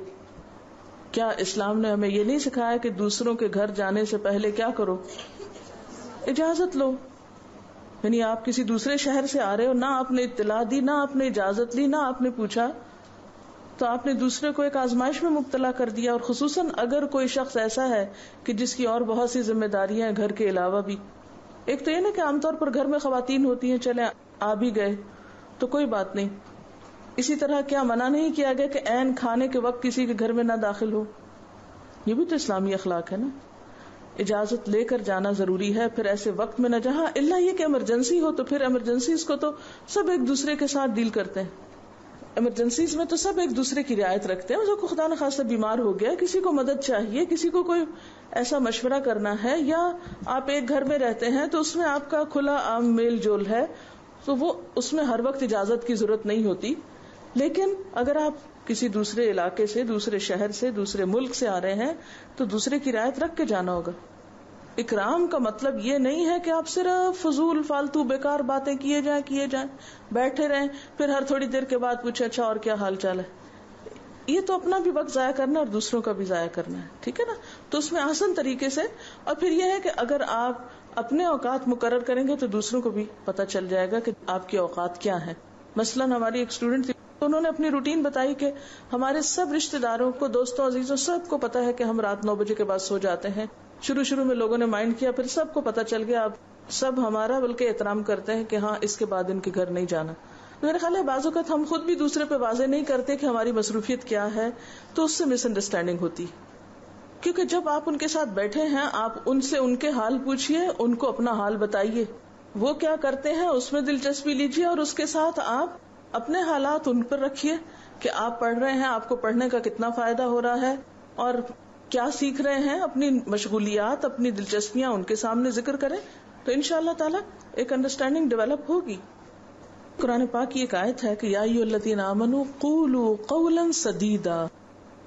کیا اسلام نے ہمیں یہ نہیں سکھایا کہ دوسروں کے گھر جانے سے پہلے کیا کرو؟ اجازت لو. یعنی آپ کسی دوسرے شہر سے آ رہے ہو، نہ آپ نے اطلاع دی، نہ آپ نے اجازت لی، نہ آپ نے پوچھا، تو آپ نے دوسرے کو ایک آزمائش میں مبتلا کر دیا. اور خصوصاً اگر کوئی شخص ایسا ہے کہ جس کی اور بہت سی ذمہ داریاں ہیں گھر کے علاوہ بھی. ایک تو یہ نا کہ عام طور پر گھر میں خواتین ہوتی ہیں، چلے آ بھی گئے تو کوئی بات نہیں. اسی طرح کیا منع نہیں کیا گیا کہ عین کھانے کے وقت کسی کے گھر میں نہ داخل ہو؟ یہ بھی تو اسلامی اخلاق ہے نا. اجازت لے کر جانا ضروری ہے. پھر ایسے وقت میں نہ جہاں اللہ یہ کہ ایمرجنسی ہو، تو پھر ایمرجنسیز کو تو سب ایک دوسرے کے ساتھ ڈیل کرتے ہیں. ایمرجنسیز میں تو سب ایک دوسرے کی رعایت رکھتے ہیں. جو کو خدا نخواستہ بیمار ہو گیا، کسی کو مدد چاہیے، کسی کو کوئی ایسا مشورہ کرنا ہے، یا آپ ایک گھر میں رہتے ہیں تو اس میں آپ کا کھلا عام میل جول ہے، تو وہ اس میں ہر وقت اجازت کی ضرورت نہیں ہوتی. لیکن اگر آپ کسی دوسرے علاقے سے، دوسرے شہر سے، دوسرے ملک سے آ رہے ہیں تو دوسرے کی رعایت رکھ کے جانا ہوگا. اکرام کا مطلب یہ نہیں ہے کہ آپ صرف فضول فالتو بیکار باتیں کیے جائیں بیٹھے رہیں، پھر ہر تھوڑی دیر کے بعد پوچھے اچھا اور کیا حال چال ہے. یہ تو اپنا بھی وقت ضائع کرنا اور دوسروں کا بھی ضائع کرنا ہے. ٹھیک ہے نا. تو اس میں آسان طریقے سے. اور پھر یہ ہے کہ اگر آپ اپنے اوقات مقرر کریں گے تو دوسروں کو بھی پتہ چل جائے گا کہ آپ کے اوقات کیا ہیں. مثلاً ہماری ایک اسٹوڈنٹ تھی، انہوں نے اپنی روٹین بتائی کہ ہمارے سب رشتہ داروں کو، دوستوں، عزیزوں، سب کو پتا ہے کہ ہم رات 9 بجے کے بعد سو جاتے ہیں. شروع میں لوگوں نے مائنڈ کیا، پھر سب کو پتا چل گیا. اب سب ہمارا بلکہ احترام کرتے ہیں کہ ہاں اس کے بعد ان کے گھر نہیں جانا. میرا خیال ہے بعض اوقات ہم خود بھی دوسرے پہ واضح نہیں کرتے کہ ہماری مصروفیت کیا ہے، تو اس سے مس انڈرسٹینڈنگ ہوتی. کیونکہ جب آپ ان کے ساتھ بیٹھے ہیں، آپ ان سے ان کے حال پوچھئے، ان کو اپنا حال بتائیے، وہ کیا کرتے ہیں اس میں دلچسپی لیجیے، اور اس کے ساتھ آپ اپنے حالات ان پر رکھیے کہ آپ پڑھ رہے ہیں، آپ کو پڑھنے کا کتنا فائدہ ہو رہا ہے اور کیا سیکھ رہے ہیں. اپنی مشغولیات، اپنی دلچسپیاں ان کے سامنے ذکر کریں تو انشاءاللہ تعالی ایک انڈرسٹینڈنگ ڈیولپ ہوگی. قرآن پاک کی ایک آیت ہے کہ یا ایھا الذین آمنوا قولوا قولا سدیدا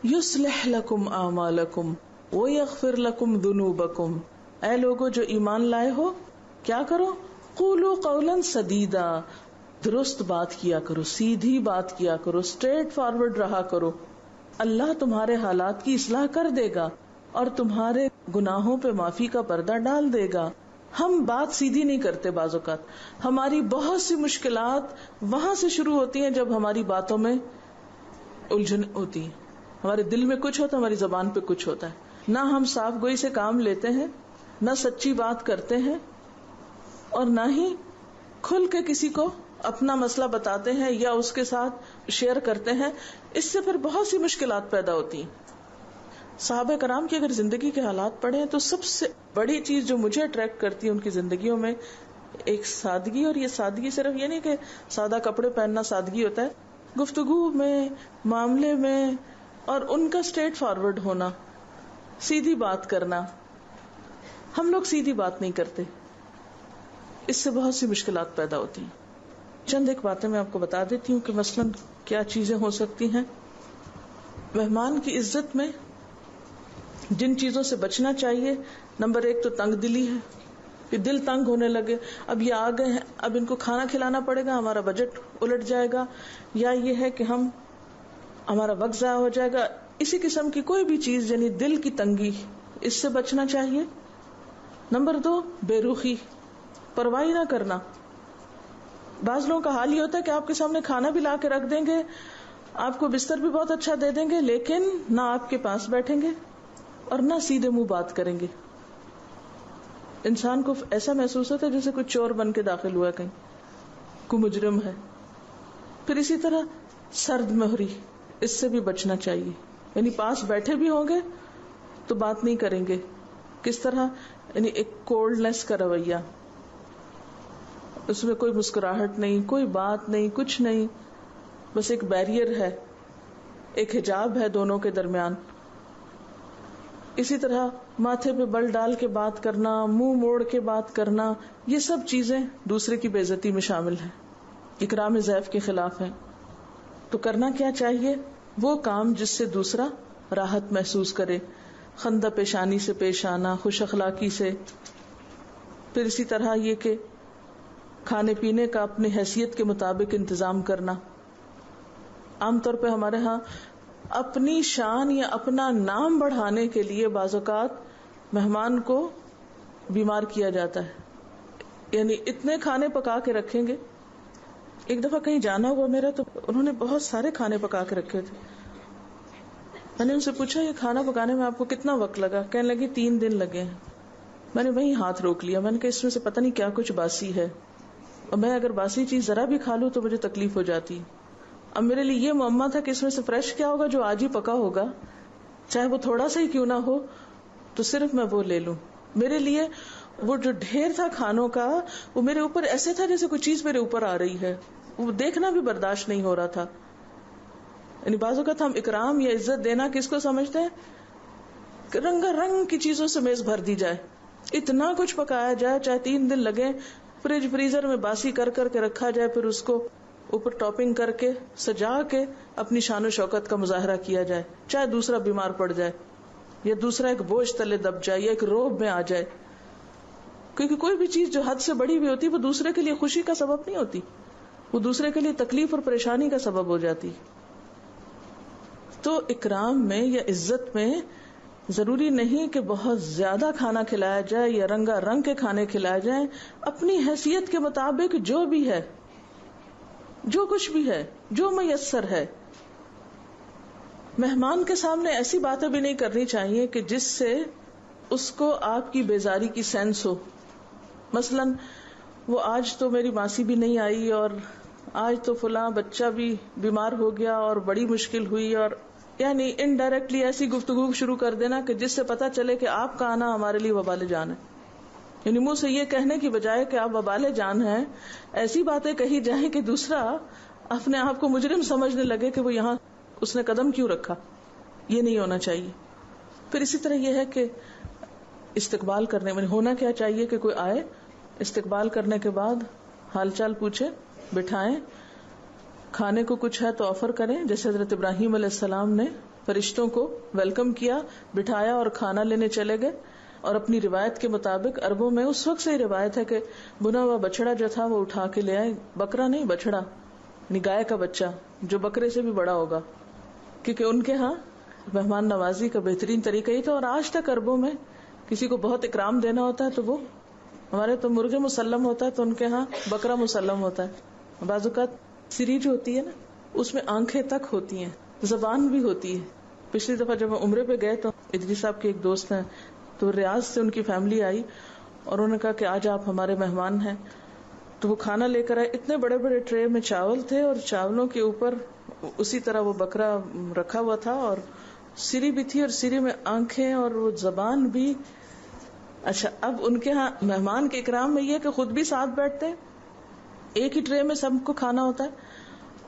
یصلح لکم اعمالکم ویغفر لکم ذنوبکم. اے لوگو جو ایمان لائے ہو، کیا کرو؟ قولوا قولا سدیدا، درست بات کیا کرو، سیدھی بات کیا کرو، اسٹریٹ فارورڈ رہا کرو. اللہ تمہارے حالات کی اصلاح کر دے گا اور تمہارے گناہوں پہ معافی کا پردہ ڈال دے گا. ہم بات سیدھی نہیں کرتے. بعض اوقات ہماری بہت سی مشکلات وہاں سے شروع ہوتی ہیں جب ہماری باتوں میں الجھن ہوتی ہے. ہمارے دل میں کچھ ہوتا ہے، ہماری زبان پہ کچھ ہوتا ہے. نہ ہم صاف گوئی سے کام لیتے ہیں، نہ سچی بات کرتے ہیں، اور نہ ہی کھل کے کسی کو اپنا مسئلہ بتاتے ہیں یا اس کے ساتھ شیئر کرتے ہیں. اس سے پھر بہت سی مشکلات پیدا ہوتی ہیں. صحابہ کرام کی اگر زندگی کے حالات پڑھیں تو سب سے بڑی چیز جو مجھے اٹریکٹ کرتی ہے ان کی زندگیوں میں ایک سادگی. اور یہ سادگی صرف یہ نہیں کہ سادہ کپڑے پہننا سادگی ہوتا ہے، گفتگو میں، معاملے میں، اور ان کا اسٹریٹ فارورڈ ہونا، سیدھی بات کرنا. ہم لوگ سیدھی بات نہیں کرتے، اس سے بہت سی مشکلات پیدا ہوتی ہیں. چند ایک باتیں میں آپ کو بتا دیتی ہوں کہ مثلاً کیا چیزیں ہو سکتی ہیں. مہمان کی عزت میں جن چیزوں سے بچنا چاہیے، نمبر 1 تو تنگ دلی ہے کہ دل تنگ ہونے لگے، اب یہ آ گئے ہیں، اب ان کو کھانا کھلانا پڑے گا، ہمارا بجٹ الٹ جائے گا، یا یہ ہے کہ ہمارا وقت ضائع ہو جائے گا. اسی قسم کی کوئی بھی چیز یعنی دل کی تنگی، اس سے بچنا چاہیے. نمبر 2، بے رخی، پرواہ نہ کرنا. بعض لوگوں کا حال یہ ہوتا ہے کہ آپ کے سامنے کھانا بھی لا کے رکھ دیں گے، آپ کو بستر بھی بہت اچھا دے دیں گے، لیکن نہ آپ کے پاس بیٹھیں گے اور نہ سیدھے منہ بات کریں گے. انسان کو ایسا محسوس ہوتا ہے جیسے کوئی چور بن کے داخل ہوا ہے، کہیں کوئی مجرم ہے. پھر اسی طرح سرد مہری، اس سے بھی بچنا چاہیے. یعنی پاس بیٹھے بھی ہوں گے تو بات نہیں کریں گے. کس طرح؟ یعنی ایک کولڈنس کا رویہ، اس میں کوئی مسکراہٹ نہیں، کوئی بات نہیں، کچھ نہیں، بس ایک بیریئر ہے، ایک حجاب ہے دونوں کے درمیان. اسی طرح ماتھے پہ بل ڈال کے بات کرنا، منہ موڑ کے بات کرنا، یہ سب چیزیں دوسرے کی بے عزتی میں شامل ہیں، اکرام ضیف کے خلاف ہیں. تو کرنا کیا چاہیے؟ وہ کام جس سے دوسرا راحت محسوس کرے، خندہ پیشانی سے پیش آنا، خوش اخلاقی سے. پھر اسی طرح یہ کہ کھانے پینے کا اپنی حیثیت کے مطابق انتظام کرنا. عام طور پہ ہمارے ہاں اپنی شان یا اپنا نام بڑھانے کے لیے بعض اوقات مہمان کو بیمار کیا جاتا ہے. یعنی اتنے کھانے پکا کے رکھیں گے. ایک دفعہ کہیں جانا ہوا میرا تو انہوں نے بہت سارے کھانے پکا کے رکھے تھے. میں نے ان سے پوچھا یہ کھانا پکانے میں آپ کو کتنا وقت لگا؟ کہنے لگی 3 دن لگے ہیں. میں نے وہیں ہاتھ روک لیا. میں نے کہا اس میں سے پتہ نہیں کیا کچھ باسی ہے، اور میں اگر باسی چیز ذرا بھی کھا لوں تو مجھے تکلیف ہو جاتی. اب میرے لیے یہ معمہ تھا کہ اس میں سے فریش کیا ہوگا جو آج ہی پکا ہوگا، چاہے وہ تھوڑا سا ہی کیوں نہ ہو، تو صرف میں وہ لے لوں. میرے لیے وہ جو ڈھیر تھا کھانوں کا، وہ میرے اوپر ایسے تھا جیسے کوئی چیز میرے اوپر آ رہی ہے، وہ دیکھنا بھی برداشت نہیں ہو رہا تھا. یعنی بعض اوقات ہم اکرام یا عزت دینا کس کو سمجھتے ہیں کہ رنگا رنگ کی چیزوں سے میز بھر دی جائے، اتنا کچھ پکایا جائے، چاہے 3 دن لگے، فریج فریزر میں باسی کر کر کے رکھا جائے، پھر اس کو اوپر ٹاپنگ کر کے سجا کے اپنی شان و شوکت کا مظاہرہ کیا جائے، چاہے دوسرا بیمار پڑ جائے یا دوسرا ایک بوجھ تلے دب جائے یا ایک روب میں آ جائے. کیونکہ کوئی بھی چیز جو حد سے بڑی بھی ہوتی وہ دوسرے کے لیے خوشی کا سبب نہیں ہوتی، وہ دوسرے کے لیے تکلیف اور پریشانی کا سبب ہو جاتی. تو اکرام میں یا عزت میں ضروری نہیں کہ بہت زیادہ کھانا کھلایا جائے یا رنگا رنگ کے کھانے کھلائے جائیں. اپنی حیثیت کے مطابق جو بھی ہے، جو کچھ بھی ہے، جو میسر ہے. مہمان کے سامنے ایسی باتیں بھی نہیں کرنی چاہیے کہ جس سے اس کو آپ کی بیزاری کی سینس ہو. مثلا وہ آج تو میری ماسی بھی نہیں آئی، اور آج تو فلاں بچہ بھی بیمار ہو گیا اور بڑی مشکل ہوئی، اور یعنی انڈائریکٹلی ایسی گفتگو شروع کر دینا کہ جس سے پتا چلے کہ آپ کا آنا ہمارے لیے وبال جان ہے. یعنی منہ سے یہ کہنے کی بجائے کہ آپ وبال جان ہیں، ایسی باتیں کہی جائیں کہ دوسرا اپنے آپ کو مجرم سمجھنے لگے کہ وہ یہاں اس نے قدم کیوں رکھا. یہ نہیں ہونا چاہیے. پھر اسی طرح یہ ہے کہ استقبال کرنے میں ہونا کیا چاہیے کہ کوئی آئے، استقبال کرنے کے بعد حال چال پوچھے، بٹھائیں، کھانے کو کچھ ہے تو آفر کریں. جیسے حضرت ابراہیم علیہ السلام نے فرشتوں کو ویلکم کیا، بٹھایا اور کھانا لینے چلے گئے. اور اپنی روایت کے مطابق عربوں میں اس وقت سے یہ روایت ہے کہ بنا ہوا بچڑا جو تھا وہ اٹھا کے لے آئے. بکرا نہیں، بچڑا، یعنی گائے کا بچہ جو بکرے سے بھی بڑا ہوگا، کیونکہ ان کے ہاں مہمان نوازی کا بہترین طریقہ ہی تھا. اور آج تک عربوں میں کسی کو بہت اکرام دینا ہوتا ہے تو وہ، ہمارے تو مرغے مسلم ہوتا ہے تو ان کے ہاں بکرا مسلم ہوتا ہے. بعض اوقات سری جو ہوتی ہے نا، اس میں آنکھیں تک ہوتی ہیں، زبان بھی ہوتی ہے. پچھلی دفعہ جب ہم عمرے پہ گئے تو ادری صاحب کے ایک دوست ہیں، تو ریاض سے ان کی فیملی آئی اور انہوں نے کہا کہ آج آپ ہمارے مہمان ہیں. تو وہ کھانا لے کر آئے. اتنے بڑے بڑے ٹرے میں چاول تھے اور چاولوں کے اوپر اسی طرح وہ بکرا رکھا ہوا تھا اور سری بھی تھی اور سری میں آنکھیں اور وہ زبان بھی. اچھا، اب ان کے ہاں مہمان کے اکرام میں یہ کہ خود بھی ساتھ بیٹھتے ہیں، ایک ہی ٹرے میں سب کو کھانا ہوتا ہے،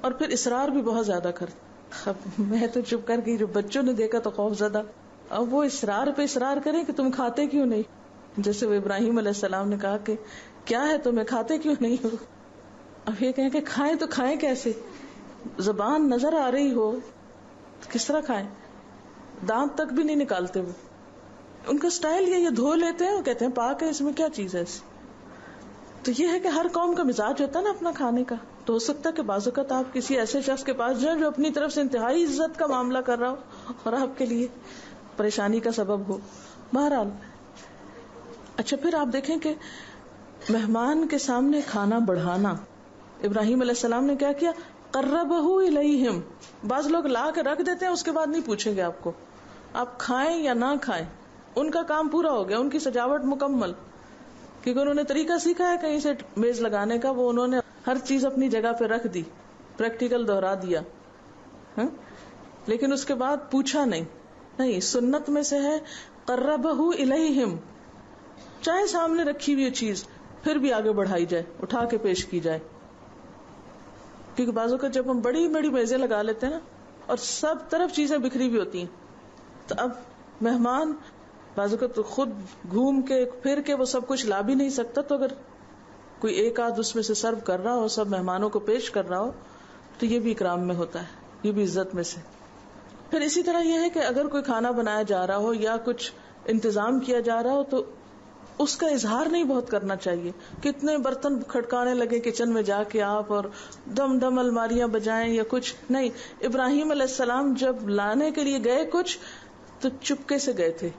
اور پھر اصرار بھی بہت زیادہ کرتے. اب میں تو چپ کر گئی، جو بچوں نے دیکھا تو خوف زدہ. اب وہ اصرار پہ اصرار کریں کہ تم کھاتے کیوں نہیں. جیسے وہ ابراہیم علیہ السلام نے کہا کہ کیا ہے تمہیں، کھاتے کیوں نہیں ہو. اب یہ کہیں کہ کھائیں تو کھائیں کیسے، زبان نظر آ رہی ہو کس طرح کھائیں. دانت تک بھی نہیں نکالتے. وہ ان کا سٹائل یہ دھو لیتے ہیں، وہ کہتے ہیں پاک ہے، اس میں کیا چیز ہے. تو یہ ہے کہ ہر قوم کا مزاج ہوتا ہے نا اپنا کھانے کا. تو ہو سکتا ہے کہ بعض اوقات آپ کسی ایسے شخص کے پاس جائیں جو اپنی طرف سے انتہائی عزت کا معاملہ کر رہا ہو اور آپ کے لیے پریشانی کا سبب ہو. بہرحال اچھا پھر آپ دیکھیں کہ مہمان کے سامنے کھانا بڑھانا. ابراہیم علیہ السلام نے کیا کیا؟ قربہ الیہم. بعض لوگ لا کے رکھ دیتے ہیں، اس کے بعد نہیں پوچھیں گے آپ کو آپ کھائیں یا نہ کھائیں. ان کا کام پورا ہو گیا، ان کی سجاوٹ مکمل، کیونکہ انہوں نے طریقہ سیکھا ہے کہیں سے میز لگانے کا. وہ انہوں نے ہر چیز اپنی جگہ پہ رکھ دی، پریکٹیکل دوہرا دیا. لیکن اس کے بعد پوچھا نہیں. سنت میں سے ہے قربہ الیہم، چاہے سامنے رکھی ہوئی چیز پھر بھی آگے بڑھائی جائے، اٹھا کے پیش کی جائے. کیونکہ بعضوں کا جب ہم بڑی بڑی میزیں لگا لیتے ہیں نا اور سب طرف چیزیں بکھری ہوئی ہوتی ہیں، تو اب مہمان بعضوں کا تو خود گھوم کے پھر کے وہ سب کچھ لا بھی نہیں سکتا. تو اگر کوئی ایک آدھ اس میں سے سرو کر رہا ہو، سب مہمانوں کو پیش کر رہا ہو، تو یہ بھی اکرام میں ہوتا ہے، یہ بھی عزت میں سے. پھر اسی طرح یہ ہے کہ اگر کوئی کھانا بنایا جا رہا ہو یا کچھ انتظام کیا جا رہا ہو تو اس کا اظہار نہیں بہت کرنا چاہیے. کتنے برتن کھڑکانے لگے کچن میں جا کے آپ، اور دم دم الماریاں بجائیں یا کچھ نہیں. ابراہیم علیہ السلام جب لانے کے لیے گئے کچھ تو چپکے سے گئے تھے.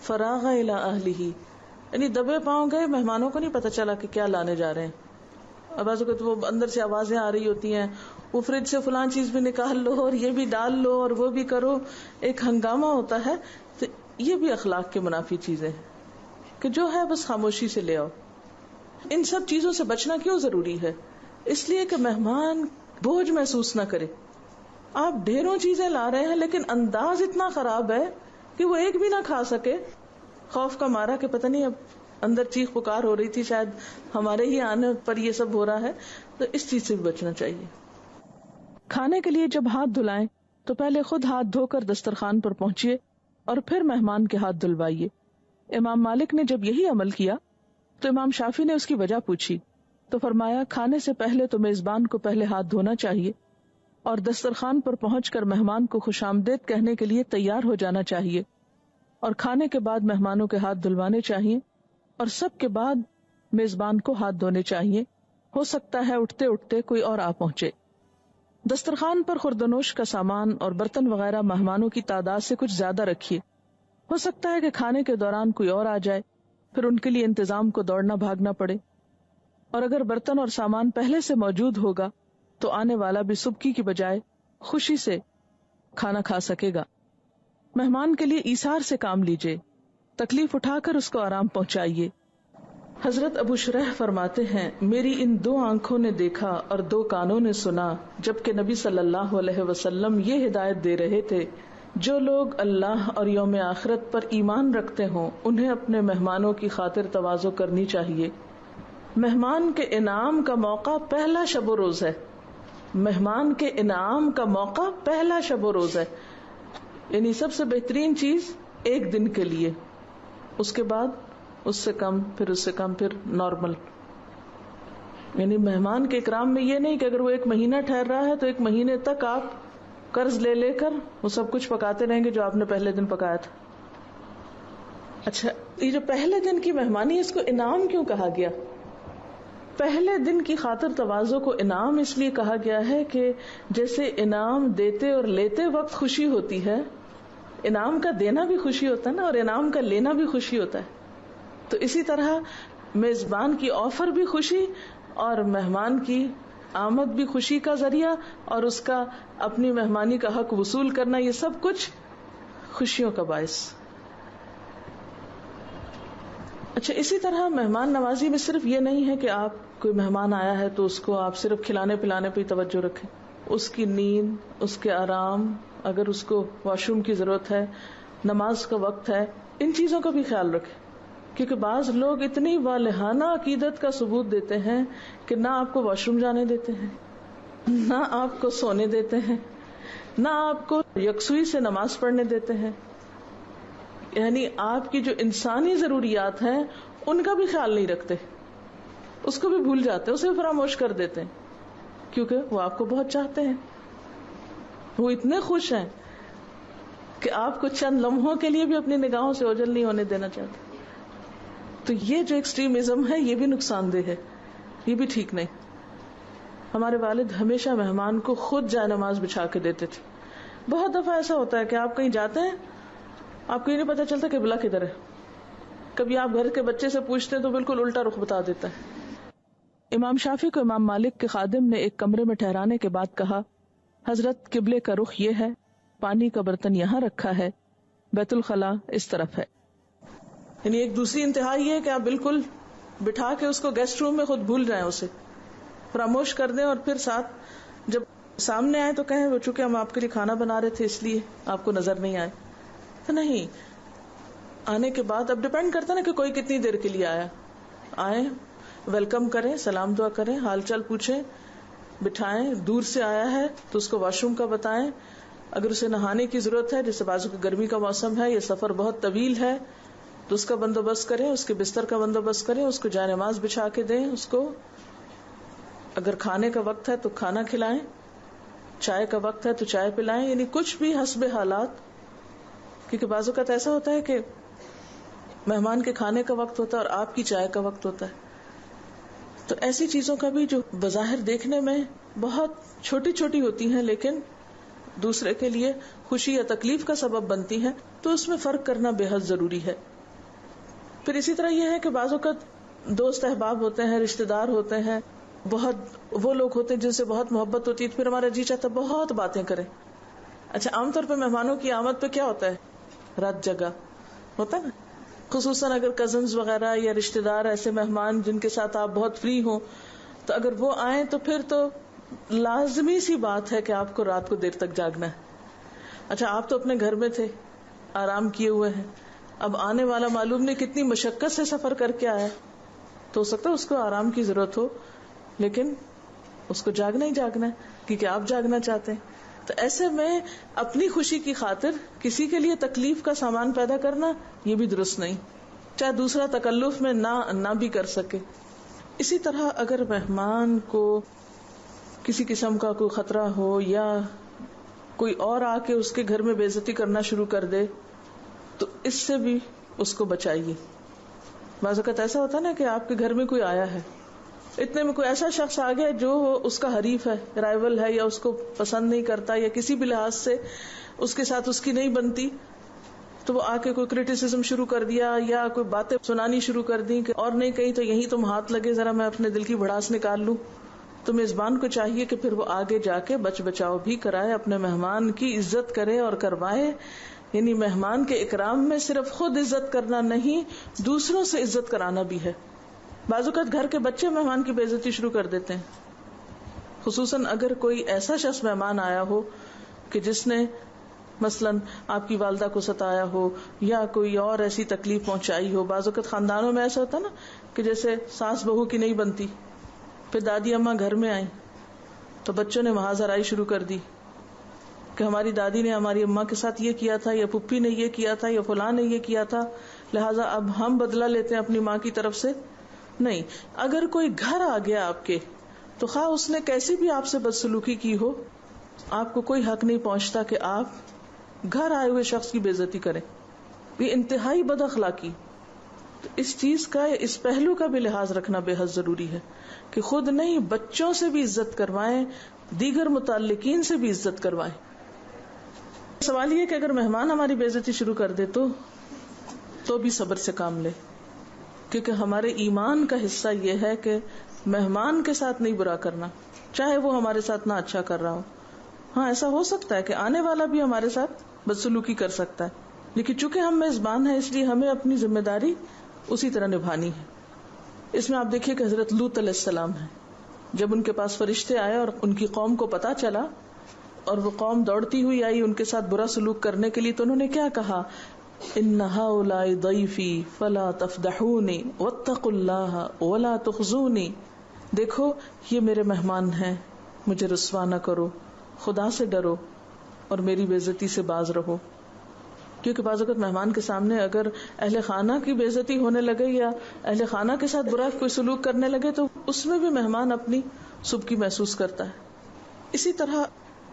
فراغ الی اہلہ، یعنی دبے پاؤں گئے، مہمانوں کو نہیں پتا چلا کہ کیا لانے جا رہے ہیں. اب بعض اوقات وہ اندر سے آوازیں آ رہی ہوتی ہیں، وہ فریج سے فلاں چیز بھی نکال لو اور یہ بھی ڈال لو اور وہ بھی کرو، ایک ہنگامہ ہوتا ہے. تو یہ بھی اخلاق کے منافی چیزیں ہیں کہ جو ہے بس خاموشی سے لے آؤ. ان سب چیزوں سے بچنا کیوں ضروری ہے؟ اس لیے کہ مہمان بوجھ محسوس نہ کرے. آپ ڈھیروں چیزیں لا رہے ہیں لیکن انداز اتنا خراب ہے کہ وہ ایک بھی نہ کھا سکے، خوف کا مارا کہ پتہ نہیں اب اندر چیخ پکار ہو رہی تھی، شاید ہمارے ہی آنے پر یہ سب ہو رہا ہے. تو اس چیز سے بھی بچنا چاہیے. کھانے کے لیے جب ہاتھ دھلائیں تو پہلے خود ہاتھ دھو کر دسترخوان پر پہنچیے اور پھر مہمان کے ہاتھ دھلوائیے. امام مالک نے جب یہی عمل کیا تو امام شافعی نے اس کی وجہ پوچھی تو فرمایا کھانے سے پہلے تو میزبان کو پہلے ہاتھ دھونا چاہیے اور دسترخوان پر پہنچ کر مہمان کو خوش آمدید کہنے کے لیے تیار ہو جانا چاہیے، اور کھانے کے بعد مہمانوں کے ہاتھ دھلوانے چاہیے اور سب کے بعد میزبان کو ہاتھ دھونے چاہیے. ہو سکتا ہے اٹھتے اٹھتے کوئی اور آ پہنچے. دسترخوان پر خوردنوش کا سامان اور برتن وغیرہ مہمانوں کی تعداد سے کچھ زیادہ رکھیے. ہو سکتا ہے کہ کھانے کے دوران کوئی اور آ جائے، پھر ان کے لیے انتظام کو دوڑنا بھاگنا پڑے. اور اگر برتن اور سامان پہلے سے موجود ہوگا تو آنے والا بھی سبکی کی بجائے خوشی سے کھانا کھا سکے گا. مہمان کے لیے ایثار سے کام لیجیے، تکلیف اٹھا کر اس کو آرام پہنچائیے. حضرت ابو شریح فرماتے ہیں میری ان 2 آنکھوں نے دیکھا اور 2 کانوں نے سنا جبکہ نبی صلی اللہ علیہ وسلم یہ ہدایت دے رہے تھے جو لوگ اللہ اور یوم آخرت پر ایمان رکھتے ہوں انہیں اپنے مہمانوں کی خاطر تواضع کرنی چاہیے. مہمان کے انعام کا موقع پہلا شب و روز ہے. مہمان کے انعام کا موقع پہلا شب و روز ہے، یعنی سب سے بہترین چیز ایک دن کے لیے، اس کے بعد اس سے کم، پھر اس سے کم، پھر نارمل. یعنی مہمان کے اکرام میں یہ نہیں کہ اگر وہ 1 مہینہ ٹھہر رہا ہے تو 1 مہینے تک آپ قرض لے کر وہ سب کچھ پکاتے رہیں گے جو آپ نے پہلے دن پکایا تھا. اچھا، یہ جو پہلے دن کی مہمانی اس کو انعام کیوں کہا گیا؟ پہلے دن کی خاطر تواضع کو انعام اس لیے کہا گیا ہے کہ جیسے انعام دیتے اور لیتے وقت خوشی ہوتی ہے، انعام کا دینا بھی خوشی ہوتا ہے نا، اور انعام کا لینا بھی خوشی ہوتا ہے. تو اسی طرح میزبان کی آفر بھی خوشی اور مہمان کی آمد بھی خوشی کا ذریعہ، اور اس کا اپنی مہمانی کا حق وصول کرنا، یہ سب کچھ خوشیوں کا باعث. اچھا، اسی طرح مہمان نوازی میں صرف یہ نہیں ہے کہ آپ کوئی مہمان آیا ہے تو اس کو آپ صرف کھلانے پلانے پہ توجہ رکھیں. اس کی نیند، اس کے آرام، اگر اس کو واش روم کی ضرورت ہے، نماز کا وقت ہے، ان چیزوں کا بھی خیال رکھیں. کیونکہ بعض لوگ اتنی والہانہ عقیدت کا ثبوت دیتے ہیں کہ نہ آپ کو واش روم جانے دیتے ہیں، نہ آپ کو سونے دیتے ہیں، نہ آپ کو یکسوئی سے نماز پڑھنے دیتے ہیں. یعنی آپ کی جو انسانی ضروریات ہیں ان کا بھی خیال نہیں رکھتے، اس کو بھی بھول جاتے، اسے فراموش کر دیتے ہیں، کیونکہ وہ آپ کو بہت چاہتے ہیں. وہ اتنے خوش ہیں کہ آپ کو چند لمحوں کے لیے بھی اپنی نگاہوں سے اوجھل نہیں ہونے دینا چاہتے. تو یہ جو ایکسٹریمزم ہے یہ بھی نقصان دہ ہے، یہ بھی ٹھیک نہیں. ہمارے والد ہمیشہ مہمان کو خود جائے نماز بچھا کے دیتے تھے، بہت دفعہ ایسا ہوتا ہے کہ آپ کہیں جاتے ہیں، آپ کو یہ نہیں پتا چلتا کہ قبلہ کدھر ہے. کبھی آپ گھر کے بچے سے پوچھتے ہیں تو بالکل الٹا رخ بتا دیتا ہے. امام شافعی کو امام مالک کے خادم نے ایک کمرے میں ٹھہرانے کے بعد کہا، حضرت قبلے کا رخ یہ ہے، پانی کا برتن یہاں رکھا ہے، بیت الخلاء اس طرف ہے. یعنی ایک دوسری انتہا یہ ہے کہ آپ بالکل بٹھا کے اس کو گیسٹ روم میں خود بھول جائیں، اسے فراموش کر دیں، اور پھر ساتھ جب سامنے آئے تو کہیں وہ چونکہ ہم آپ کے لیے کھانا بنا رہے تھے اس لیے آپ کو نظر نہیں آئے. تو نہیں، آنے کے بعد اب ڈپینڈ کرتا نا کہ کوئی کتنی دیر کے لیے آیا، آئے ویلکم کریں، سلام دعا کریں، حال چال پوچھیں، بٹھائیں. دور سے آیا ہے تو اس کو واش روم کا بتائیں. اگر اسے نہانے کی ضرورت ہے، جیسے بازو کی گرمی کا موسم ہے، یہ سفر بہت طویل ہے، تو اس کا بندوبست کریں، اس کے بستر کا بندوبست کریں، اس کو جائے نماز بچھا کے دیں. اس کو اگر کھانے کا وقت ہے تو کھانا کھلائیں، چائے کا وقت ہے تو چائے پلائیں. یعنی کچھ بھی حسب حالات، کیونکہ بعض اوقات ایسا ہوتا ہے کہ مہمان کے کھانے کا وقت ہوتا ہے اور آپ کی چائے کا وقت ہوتا ہے. تو ایسی چیزوں کا بھی جو بظاہر دیکھنے میں بہت چھوٹی چھوٹی ہوتی ہیں لیکن دوسرے کے لیے خوشی یا تکلیف کا سبب بنتی ہیں، تو اس میں فرق کرنا بے حد ضروری ہے. پھر اسی طرح یہ ہے کہ بعض اوقات دوست احباب ہوتے ہیں، رشتے دار ہوتے ہیں، بہت وہ لوگ ہوتے ہیں جن سے بہت محبت ہوتی ہے، پھر ہمارا جی چاہتا ہے بہت باتیں کریں. اچھا، عام طور پہ مہمانوں کی آمد پہ کیا ہوتا ہے؟ رات جگہ ہوتا ہے نا، خصوصاً اگر کزنز وغیرہ یا رشتے دار ایسے مہمان جن کے ساتھ آپ بہت فری ہوں، تو اگر وہ آئیں تو پھر تو لازمی سی بات ہے کہ آپ کو رات کو دیر تک جاگنا ہے. اچھا، آپ تو اپنے گھر میں تھے، آرام کیے ہوئے ہیں، اب آنے والا معلوم نہیں کتنی مشقت سے سفر کر کے آیا، تو ہو سکتا ہے اس کو آرام کی ضرورت ہو، لیکن اس کو جاگنا ہی جاگنا ہے کیونکہ آپ جاگنا چاہتے ہیں. تو ایسے میں اپنی خوشی کی خاطر کسی کے لیے تکلیف کا سامان پیدا کرنا یہ بھی درست نہیں، چاہے دوسرا تکلف میں نہ بھی کر سکے. اسی طرح اگر مہمان کو کسی قسم کا کوئی خطرہ ہو یا کوئی اور آ کے اس کے گھر میں بے عزتی کرنا شروع کر دے تو اس سے بھی اس کو بچائیے. بعض اوقات ایسا ہوتا ہے نا کہ آپ کے گھر میں کوئی آیا ہے، اتنے میں کوئی ایسا شخص آ گیا جو اس کا حریف ہے، رائیول ہے، یا اس کو پسند نہیں کرتا یا کسی بھی لحاظ سے اس کے ساتھ اس کی نہیں بنتی، تو وہ آ کے کوئی کریٹیسزم شروع کر دیا یا کوئی باتیں سنانی شروع کر دی کہ اور نہیں کہیں تو یہیں تم ہاتھ لگے، ذرا میں اپنے دل کی بھڑاس نکال لوں. تو میزبان کو چاہیے کہ پھر وہ آگے جا کے بچ بچاؤ بھی کرائے، اپنے مہمان کی عزت کرے اور کروائے. یعنی مہمان کے اکرام میں صرف خود عزت کرنا نہیں، دوسروں سے عزت کرانا بھی ہے. بعض اوقات گھر کے بچے مہمان کی بے عزتی شروع کر دیتے ہیں، خصوصاً اگر کوئی ایسا شخص مہمان آیا ہو کہ جس نے مثلاً آپ کی والدہ کو ستایا ہو یا کوئی اور ایسی تکلیف پہنچائی ہو. بعض اوقات خاندانوں میں ایسا ہوتا ہے نا کہ جیسے ساس بہو کی نہیں بنتی، پھر دادی اماں گھر میں آئیں تو بچوں نے محاذ آرائی شروع کر دی کہ ہماری دادی نے ہماری اماں کے ساتھ یہ کیا تھا، یا پھپھی نے یہ کیا تھا، یا فلاں نے یہ کیا تھا، لہٰذا اب ہم بدلہ لیتے ہیں اپنی ماں کی طرف سے. نہیں، اگر کوئی گھر آ گیا آپ کے تو خواہ اس نے کیسی بھی آپ سے بدسلوکی کی ہو، آپ کو کوئی حق نہیں پہنچتا کہ آپ گھر آئے ہوئے شخص کی بے عزتی کریں. یہ انتہائی بد اخلاقی. تو اس چیز کا، اس پہلو کا بھی لحاظ رکھنا بے حد ضروری ہے کہ خود نہیں، بچوں سے بھی عزت کروائیں، دیگر متعلقین سے بھی عزت کروائیں. سوال یہ کہ اگر مہمان ہماری بے عزتی شروع کر دے تو بھی صبر سے کام لے، کیونکہ ہمارے ایمان کا حصہ یہ ہے کہ مہمان کے ساتھ نہیں برا کرنا، چاہے وہ ہمارے ساتھ نہ اچھا کر رہا ہو. ہاں، ایسا ہو سکتا ہے کہ آنے والا بھی ہمارے ساتھ بدسلوکی کر سکتا ہے، لیکن چونکہ ہم میزبان ہیں اس لیے ہمیں اپنی ذمہ داری اسی طرح نبھانی ہے. اس میں آپ دیکھیے کہ حضرت لوط علیہ السلام ہے، جب ان کے پاس فرشتے آئے اور ان کی قوم کو پتا چلا اور وہ قوم دوڑتی ہوئی آئی ان کے ساتھ برا سلوک کرنے کے لیے، تو انہوں نے کیا کہا؟ ان ہؤلاء ضیفی فلا تفضحونی واتقوا اللہ ولا تخزونی. دیکھو یہ میرے مہمان ہیں، مجھے رسوا نہ کرو، خدا سے ڈرو اور میری بے عزتی سے باز رہو. کیونکہ بعض اوقات مہمان کے سامنے اگر اہل خانہ کی بے عزتی ہونے لگے یا اہل خانہ کے ساتھ برا کوئی سلوک کرنے لگے تو اس میں بھی مہمان اپنی سبکی محسوس کرتا ہے. اسی طرح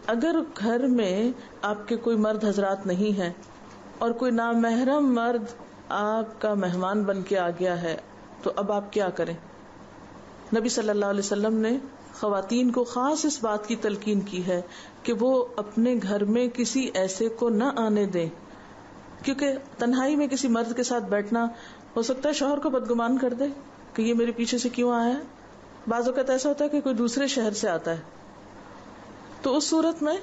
اگر گھر میں آپ کے کوئی مرد حضرات نہیں ہیں اور کوئی نامحرم مرد آپ کا مہمان بن کے آ گیا ہے تو اب آپ کیا کریں؟ نبی صلی اللہ علیہ وسلم نے خواتین کو خاص اس بات کی تلقین کی ہے کہ وہ اپنے گھر میں کسی ایسے کو نہ آنے دیں، کیونکہ تنہائی میں کسی مرد کے ساتھ بیٹھنا ہو سکتا ہے شوہر کو بدگمان کر دے کہ یہ میرے پیچھے سے کیوں آیا ہے۔ بعض اوقات ایسا ہوتا ہے کہ کوئی دوسرے شہر سے آتا ہے، تو اس صورت میں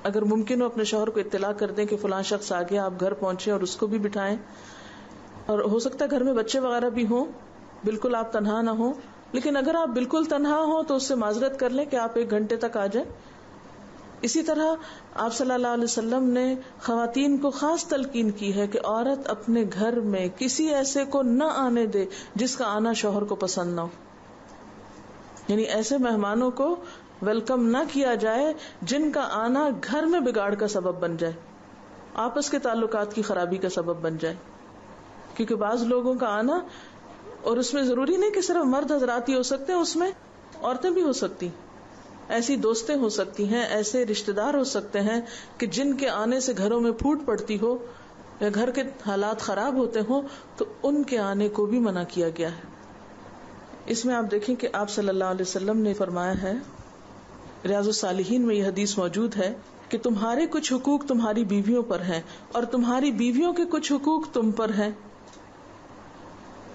اگر ممکن ہو اپنے شوہر کو اطلاع کر دیں کہ فلاں شخص آ گیا، آپ گھر پہنچے اور اس کو بھی بٹھائیں۔ اور ہو سکتا ہے گھر میں بچے وغیرہ بھی ہوں، بالکل آپ تنہا نہ ہوں، لیکن اگر آپ بالکل تنہا ہوں تو اس سے معذرت کر لیں کہ آپ 1 گھنٹے تک آ جائیں۔ اسی طرح آپ صلی اللہ علیہ وسلم نے خواتین کو خاص تلقین کی ہے کہ عورت اپنے گھر میں کسی ایسے کو نہ آنے دے جس کا آنا شوہر کو پسند نہ ہو، یعنی ایسے مہمانوں کو ویلکم نہ کیا جائے جن کا آنا گھر میں بگاڑ کا سبب بن جائے، آپس کے تعلقات کی خرابی کا سبب بن جائے۔ کیونکہ بعض لوگوں کا آنا، اور اس میں ضروری نہیں کہ صرف مرد حضرات ہی ہو سکتے ہیں، اس میں عورتیں بھی ہو سکتی، ایسی دوستیں ہو سکتی ہیں، ایسے رشتہ دار ہو سکتے ہیں کہ جن کے آنے سے گھروں میں پھوٹ پڑتی ہو یا گھر کے حالات خراب ہوتے ہوں، تو ان کے آنے کو بھی منع کیا گیا ہے۔ اس میں آپ دیکھیں کہ آپ صلی اللہ علیہ وسلم نے فرمایا ہے، ریاض الصالحین میں یہ حدیث موجود ہے کہ تمہارے کچھ حقوق تمہاری بیویوں پر ہیں اور تمہاری بیویوں کے کچھ حقوق تم پر ہیں۔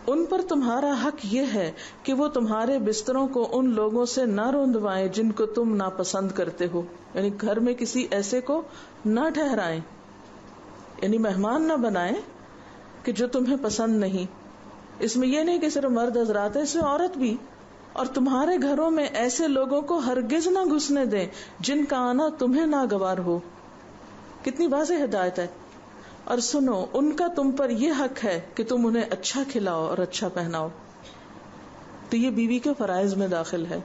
ان پر تمہارا حق یہ ہے کہ وہ تمہارے بستروں کو ان لوگوں سے نہ روندوائیں جن کو تم ناپسند کرتے ہو، یعنی گھر میں کسی ایسے کو نہ ٹھہرائیں، یعنی مہمان نہ بنائیں کہ جو تمہیں پسند نہیں۔ اس میں یہ نہیں کہ صرف مرد حضرات ہیں، اس میں عورت بھی۔ اور تمہارے گھروں میں ایسے لوگوں کو ہرگز نہ گھسنے دیں جن کا آنا تمہیں ناگوار ہو۔ کتنی واضح ہدایت ہے۔ اور سنو، ان کا تم پر یہ حق ہے کہ تم انہیں اچھا کھلاؤ اور اچھا پہناؤ۔ تو یہ بیوی کے فرائض میں داخل ہے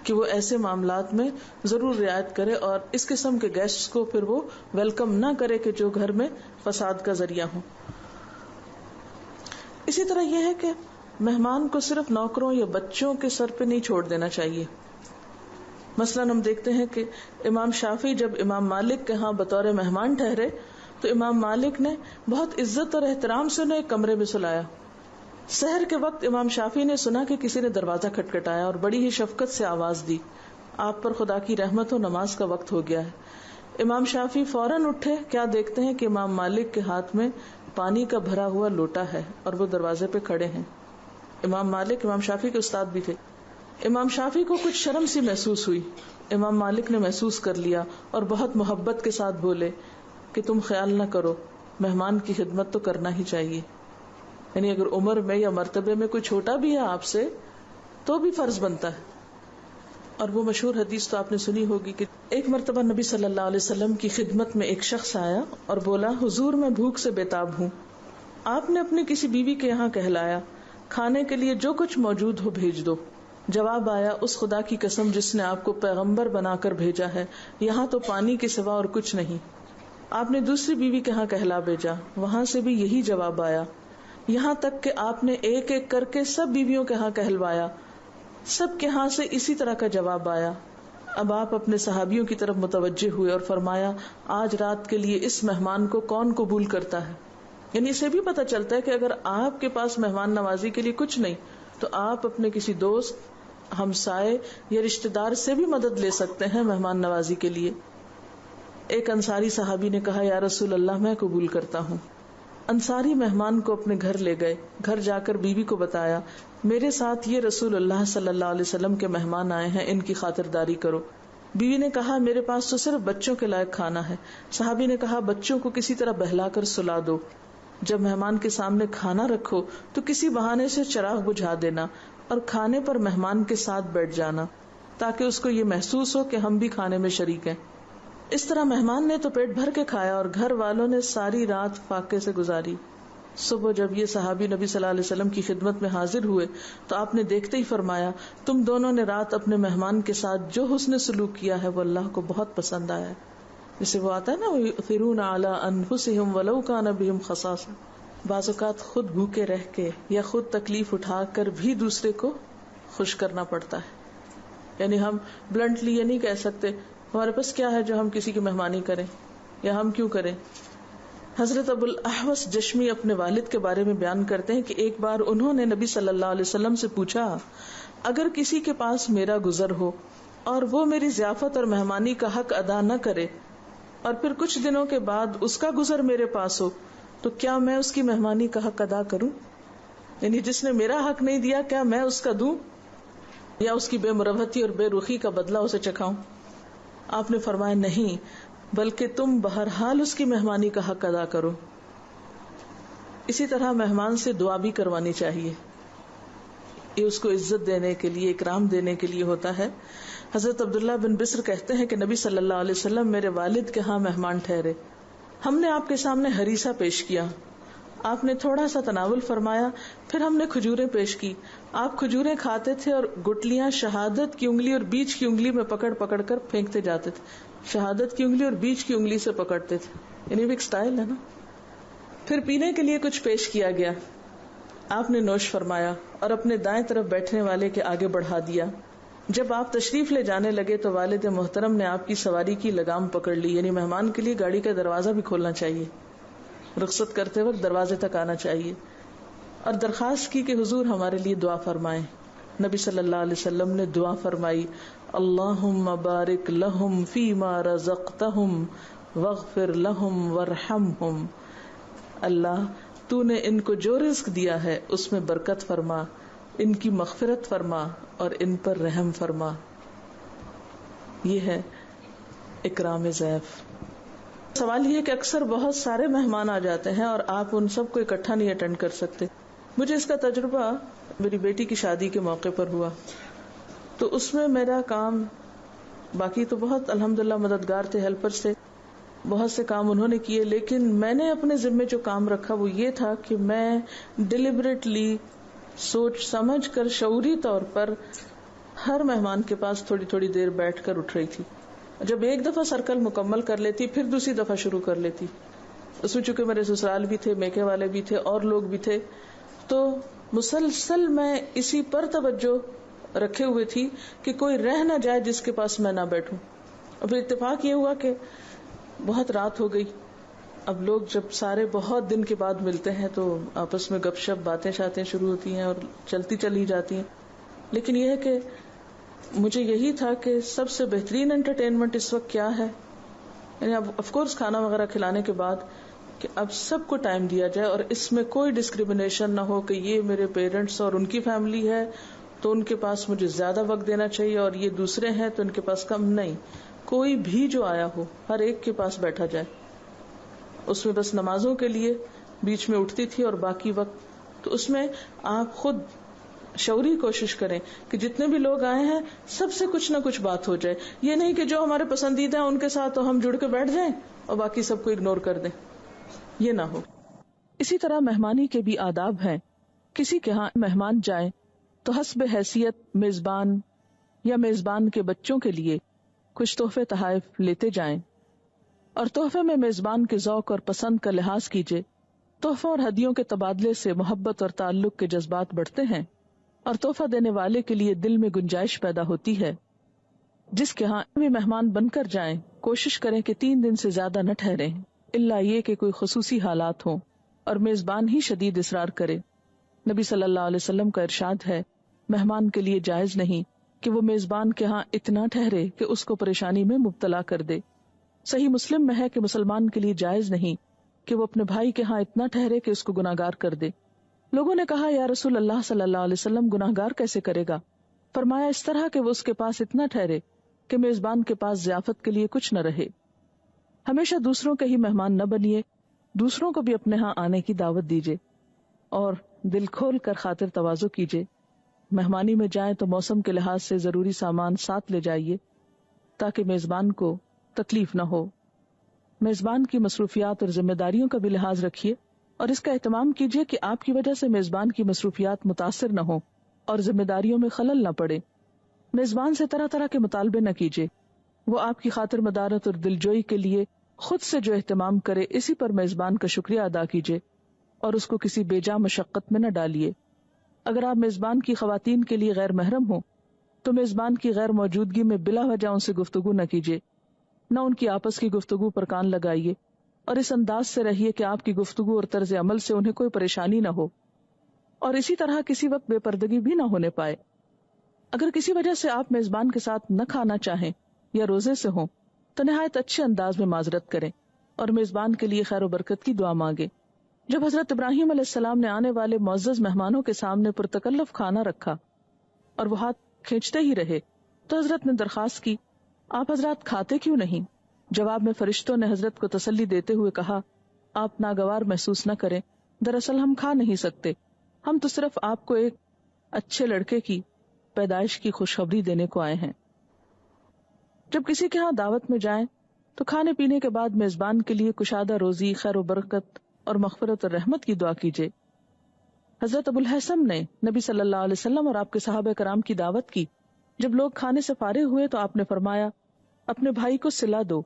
کہ وہ ایسے معاملات میں ضرور رعایت کرے اور اس قسم کے گیسٹس کو پھر وہ ویلکم نہ کرے کہ جو گھر میں فساد کا ذریعہ ہوں۔ اسی طرح یہ ہے کہ مہمان کو صرف نوکروں یا بچوں کے سر پہ نہیں چھوڑ دینا چاہیے۔ مثلاً ہم دیکھتے ہیں کہ امام شافعی جب امام مالک کے ہاں بطور مہمان ٹھہرے تو امام مالک نے بہت عزت اور احترام سے انہیں ایک کمرے میں سلایا۔ سحر کے وقت امام شافعی نے سنا کہ کسی نے دروازہ کھٹکھٹایا اور بڑی ہی شفقت سے آواز دی، آپ پر خدا کی رحمت ہو، نماز کا وقت ہو گیا ہے۔ امام شافعی فوراً اٹھے، کیا دیکھتے ہیں کہ امام مالک کے ہاتھ میں پانی کا بھرا ہوا لوٹا ہے اور وہ دروازے پہ کھڑے ہیں۔ امام مالک امام شافعی کے استاد بھی تھے۔ امام شافعی کو کچھ شرم سی محسوس ہوئی، امام مالک نے محسوس کر لیا اور بہت محبت کے ساتھ بولے کہ تم خیال نہ کرو، مہمان کی خدمت تو کرنا ہی چاہیے، یعنی اگر عمر میں یا مرتبے میں کوئی چھوٹا بھی ہے آپ سے تو بھی فرض بنتا ہے۔ اور وہ مشہور حدیث تو آپ نے سنی ہوگی کہ ایک مرتبہ نبی صلی اللہ علیہ وسلم کی خدمت میں ایک شخص آیا اور بولا، حضور میں بھوک سے بےتاب ہوں۔ آپ نے اپنی کسی بیوی کے یہاں کہلایا، کھانے کے لیے جو کچھ موجود ہو بھیج دو۔ جواب آیا، اس خدا کی قسم جس نے آپ کو پیغمبر بنا کر بھیجا ہے، یہاں تو پانی کے سوا اور کچھ نہیں۔ آپ نے دوسری بیوی کے ہاں کہلا بھیجا، وہاں سے بھی یہی جواب آیا، یہاں تک کہ آپ نے ایک ایک کر کے سب بیویوں کے ہاں کہلوایا، سب کے ہاں سے اسی طرح کا جواب آیا۔ اب آپ اپنے صحابیوں کی طرف متوجہ ہوئے اور فرمایا، آج رات کے لیے اس مہمان کو کون قبول کرتا ہے؟ یعنی اسے بھی پتہ چلتا ہے کہ اگر آپ کے پاس مہمان نوازی کے لیے کچھ نہیں تو آپ اپنے کسی دوست، ہمسائے یا رشتہ دار سے بھی مدد لے سکتے ہیں مہمان نوازی کے لیے۔ ایک انصاری صحابی نے کہا، یا رسول اللہ، میں قبول کرتا ہوں۔ انصاری مہمان کو اپنے گھر لے گئے، گھر جا کر بیوی کو بتایا، میرے ساتھ یہ رسول اللہ صلی اللہ علیہ وسلم کے مہمان آئے ہیں، ان کی خاطرداری کرو۔ بیوی نے کہا، میرے پاس تو صرف بچوں کے لائق کھانا ہے۔ صحابی نے کہا، بچوں کو کسی طرح بہلا کر سلا دو۔ جب مہمان کے سامنے کھانا رکھو تو کسی بہانے سے چراغ بجھا دینا اور کھانے پر مہمان کے ساتھ بیٹھ جانا تاکہ اس کو یہ محسوس ہو کہ ہم بھی کھانے میں شریک ہیں۔ اس طرح مہمان نے تو پیٹ بھر کے کھایا اور گھر والوں نے ساری رات فاقے سے گزاری۔ صبح جب یہ صحابی نبی صلی اللہ علیہ وسلم کی خدمت میں حاضر ہوئے تو آپ نے دیکھتے ہی فرمایا، تم دونوں نے رات اپنے مہمان کے ساتھ جو حسن سلوک کیا ہے وہ اللہ کو بہت پسند آیا ہے۔ جسے وہ آتا ہے نا، وَيُؤْثِرُونَ عَلَىٰ أَنفُسِهِمْ وَلَوْ كَانَ بِهِمْ خَصَاصَةٌ۔ بعض اوقات خود بھوکے رہ کے یا خود تکلیف اٹھا کر بھی دوسرے کو خوش کرنا پڑتا ہے۔ یعنی ہم بلنٹلی یہ نہیں کہہ سکتے ہمارے پاس کیا ہے جو ہم کسی کی مہمانی کریں یا ہم کیوں کریں، حضرت ابو الاحوص جشمی اپنے والد کے بارے میں بیان کرتے ہیں کہ ایک بار انہوں نے نبی صلی اللہ علیہ وسلم سے پوچھا، اگر کسی کے پاس میرا گزر ہو اور وہ میری ضیافت اور مہمانی کا حق ادا نہ کرے اور پھر کچھ دنوں کے بعد اس کا گزر میرے پاس ہو تو کیا میں اس کی مہمانی کا حق ادا کروں؟ یعنی جس نے میرا حق نہیں دیا کیا میں اس کا دوں یا اس کی بے مروتی اور بے رخی کا بدلہ اسے چکھاؤں؟ آپ نے فرمایا نہیں، بلکہ تم بہرحال اس کی مہمانی کا حق ادا کرو۔ اسی طرح مہمان سے دعا بھی کروانی چاہیے، یہ اس کو عزت دینے کے لیے، اکرام دینے کے لیے ہوتا ہے۔ حضرت عبداللہ بن بسر کہتے ہیں کہ نبی صلی اللہ علیہ وسلم میرے والد کے ہاں مہمان ٹھہرے، ہم نے آپ کے سامنے ہریسہ پیش کیا، آپ نے تھوڑا سا تناول فرمایا، پھر ہم نے کھجوریں پیش کی، آپ کھجوریں کھاتے تھے اور گٹلیاں شہادت کی انگلی اور بیچ کی انگلی میں پکڑ پکڑ کر پھینکتے جاتے تھے، شہادت کی انگلی اور بیچ کی انگلی سے پکڑتے تھے، یعنی ایک سٹائل ہے نا۔ پھر پینے کے لیے کچھ پیش کیا گیا، آپ نے نوش فرمایا اور اپنے دائیں طرف بیٹھنے والے کے آگے بڑھا دیا۔ جب آپ تشریف لے جانے لگے تو والد محترم نے آپ کی سواری کی لگام پکڑ لی، یعنی مہمان کے لیے گاڑی کا دروازہ بھی کھولنا چاہیے، رخصت کرتے وقت دروازے تک آنا چاہیے، اور درخواست کی کہ حضور ہمارے لیے دعا فرمائیں۔ نبی صلی اللہ علیہ وسلم نے دعا فرمائی، اللہم بارک لہم فیما رزقتہم واغفر لہم وارحمہم، اللہ تو نے ان کو جو رزق دیا ہے اس میں برکت فرما، ان کی مغفرت فرما اور ان پر رحم فرما۔ یہ ہے اکرام ضیف۔ سوال یہ کہ اکثر بہت سارے مہمان آ جاتے ہیں اور آپ ان سب کو اکٹھا نہیں اٹینڈ کر سکتے۔ مجھے اس کا تجربہ میری بیٹی کی شادی کے موقع پر ہوا، تو اس میں میرا کام، باقی تو بہت الحمدللہ مددگار تھے، ہیلپر سے بہت سے کام انہوں نے کیے، لیکن میں نے اپنے ذمے جو کام رکھا وہ یہ تھا کہ میں ڈیلیبریٹلی سوچ سمجھ کر شعوری طور پر ہر مہمان کے پاس تھوڑی تھوڑی دیر بیٹھ کر اٹھ رہی تھی۔ جب ایک دفعہ سرکل مکمل کر لیتی پھر دوسری دفعہ شروع کر لیتی۔ اس میں چونکہ میرے سسرال بھی تھے، میکے والے بھی تھے اور لوگ بھی تھے، تو مسلسل میں اسی پر توجہ رکھے ہوئے تھی کہ کوئی رہ نہ جائے جس کے پاس میں نہ بیٹھوں۔ اور پھر اتفاق یہ ہوا کہ بہت رات ہو گئی، اب لوگ جب سارے بہت دن کے بعد ملتے ہیں تو آپس میں گپ شپ باتیں شاتیں شروع ہوتی ہیں اور چلتی چلی جاتی ہیں، لیکن یہ ہے کہ مجھے یہی تھا کہ سب سے بہترین انٹرٹینمنٹ اس وقت کیا ہے، یعنی اب آف کورس کھانا وغیرہ کھلانے کے بعد کہ اب سب کو ٹائم دیا جائے اور اس میں کوئی ڈسکریمنیشن نہ ہو کہ یہ میرے پیرنٹس اور ان کی فیملی ہے تو ان کے پاس مجھے زیادہ وقت دینا چاہیے اور یہ دوسرے ہیں تو ان کے پاس کم، نہیں، کوئی بھی جو آیا ہو ہر ایک کے پاس بیٹھا جائے۔ اس میں بس نمازوں کے لیے بیچ میں اٹھتی تھی اور باقی وقت تو اس میں آپ خود شعوری کوشش کریں کہ جتنے بھی لوگ آئے ہیں سب سے کچھ نہ کچھ بات ہو جائے، یہ نہیں کہ جو ہمارے پسندیدہ ہیں ان کے ساتھ تو ہم جڑ کے بیٹھ جائیں اور باقی سب کو اگنور کر دیں، یہ نہ ہو۔ اسی طرح مہمانی کے بھی آداب ہیں۔ کسی کے ہاں مہمان جائیں تو حسب حیثیت میزبان یا میزبان کے بچوں کے لیے کچھ تحفے تحائف لیتے جائیں، اور تحفے میں میزبان کے ذوق اور پسند کا لحاظ کیجیے۔ تحفوں اور ہدیوں کے تبادلے سے محبت اور تعلق کے جذبات بڑھتے ہیں اور تحفہ دینے والے کے لیے دل میں گنجائش پیدا ہوتی ہے۔ جس کے ہاں بھی مہمان بن کر جائیں کوشش کریں کہ 3 دن سے زیادہ نہ ٹھہریں، الا یہ کہ کوئی خصوصی حالات ہوں اور میزبان ہی شدید اصرار کرے۔ نبی صلی اللہ علیہ وسلم کا ارشاد ہے، مہمان کے لیے جائز نہیں کہ وہ میزبان کے ہاں اتنا ٹھہرے کہ اس کو پریشانی میں مبتلا کر دے۔ صحیح مسلم میں ہے کہ مسلمان کے لیے جائز نہیں کہ وہ اپنے بھائی کے ہاں اتنا ٹھہرے کہ اس کو گناہگار کر دے۔ لوگوں نے کہا، یا رسول اللہ صلی اللہ علیہ وسلم گناہگار کیسے کرے گا؟ فرمایا، اس طرح کہ وہ اس کے پاس اتنا ٹھہرے کہ میزبان کے پاس ضیافت کے لیے کچھ نہ رہے۔ ہمیشہ دوسروں کے ہی مہمان نہ بنیے، دوسروں کو بھی اپنے ہاں آنے کی دعوت دیجیے اور دل کھول کر خاطر تواضع کیجیے۔ مہمانی میں جائیں تو موسم کے لحاظ سے ضروری سامان ساتھ لے جائیے تاکہ میزبان کو تکلیف نہ ہو۔ میزبان کی مصروفیات اور ذمہ داریوں کا بھی لحاظ رکھیے اور اس کا اہتمام کیجیے کہ آپ کی وجہ سے میزبان کی مصروفیات متاثر نہ ہوں اور ذمہ داریوں میں خلل نہ پڑے۔ میزبان سے طرح طرح کے مطالبے نہ کیجیے، وہ آپ کی خاطر مدارت اور دلجوئی کے لیے خود سے جو اہتمام کرے اسی پر میزبان کا شکریہ ادا کیجیے اور اس کو کسی بیجا مشقت میں نہ ڈالیے۔ اگر آپ میزبان کی خواتین کے لیے غیر محرم ہوں تو میزبان کی غیر موجودگی میں بلا وجہ ان سے گفتگو نہ کیجیے، نہ ان کی آپس کی گفتگو پر کان لگائیے اور اس انداز سے رہیے کہ آپ کی گفتگو اور طرز عمل سے انہیں کوئی پریشانی نہ ہو، اور اسی طرح کسی وقت بے پردگی بھی نہ ہونے پائے۔ اگر کسی وجہ سے آپ میزبان کے ساتھ نہ کھانا چاہیں یا روزے سے ہوں تو نہایت اچھے انداز میں معذرت کریں اور میزبان کے لیے خیر و برکت کی دعا مانگیں۔ جب حضرت ابراہیم علیہ السلام نے آنے والے معزز مہمانوں کے سامنے پرتکلف کھانا رکھا اور وہ ہاتھ کھینچتے ہی رہے تو حضرت نے درخواست کی، آپ حضرات کھاتے کیوں نہیں؟ جواب میں فرشتوں نے حضرت کو تسلی دیتے ہوئے کہا، آپ ناگوار محسوس نہ کریں، دراصل ہم کھا نہیں سکتے، ہم تو صرف آپ کو ایک اچھے لڑکے کی پیدائش کی خوشخبری دینے کو آئے ہیں۔ جب کسی کے ہاں دعوت میں جائیں تو کھانے پینے کے بعد میزبان کے لیے کشادہ روزی، خیر و برکت اور مغفرت اور رحمت کی دعا کیجیے۔ حضرت ابو الحسن نے نبی صلی اللہ علیہ وسلم اور آپ کے صحابہ کرام کی دعوت کی۔ جب لوگ کھانے سے فارغ ہوئے تو آپ نے فرمایا، اپنے بھائی کو صلہ دو۔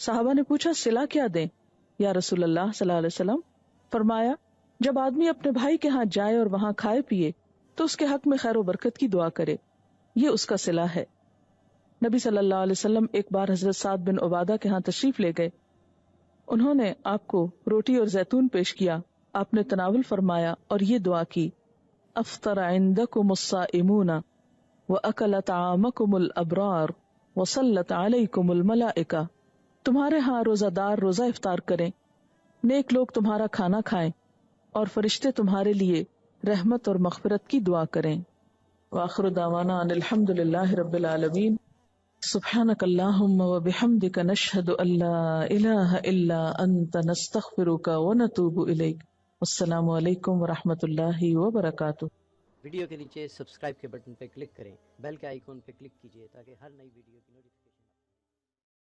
صحابہ نے پوچھا، صلہ کیا دیں یا رسول اللہ صلی اللہ علیہ وسلم؟ فرمایا، جب آدمی اپنے بھائی کے ہاں جائے اور وہاں کھائے پیے تو اس کے حق میں خیر و برکت کی دعا کرے، یہ اس کا صلہ ہے۔ نبی صلی اللہ علیہ وسلم ایک بار حضرت سعد بن عبادہ کے ہاں تشریف لے گئے۔ انہوں نے آپ کو روٹی اور زیتون پیش کیا، آپ نے تناول فرمایا اور یہ دعا کی، افطر عندکم الصائمون واکل طعامکم الابرار وصلت علیکم الملائکہ، تمہارے ہاں روزہ دار روزہ افطار کریں، نیک لوگ تمہارا کھانا کھائیں اور فرشتے تمہارے لیے رحمت اور مغفرت کی دعا کریں۔ وآخر دعوانا ان الحمد للہ رب العالمین۔ سبحانک اللہم وبحمدک نشہد ان لا الہ الا انت نستغفرک ونتوب الیک۔ السلام علیکم ورحمۃ اللہ وبرکاتہ۔ ویڈیو کے نیچے سبسکرائب کے بٹن پہ کلک کریں، بیل کے آئیکن پہ کلک کیجیے تاکہ ہر نئی ویڈیو کی نوٹیفیکیشن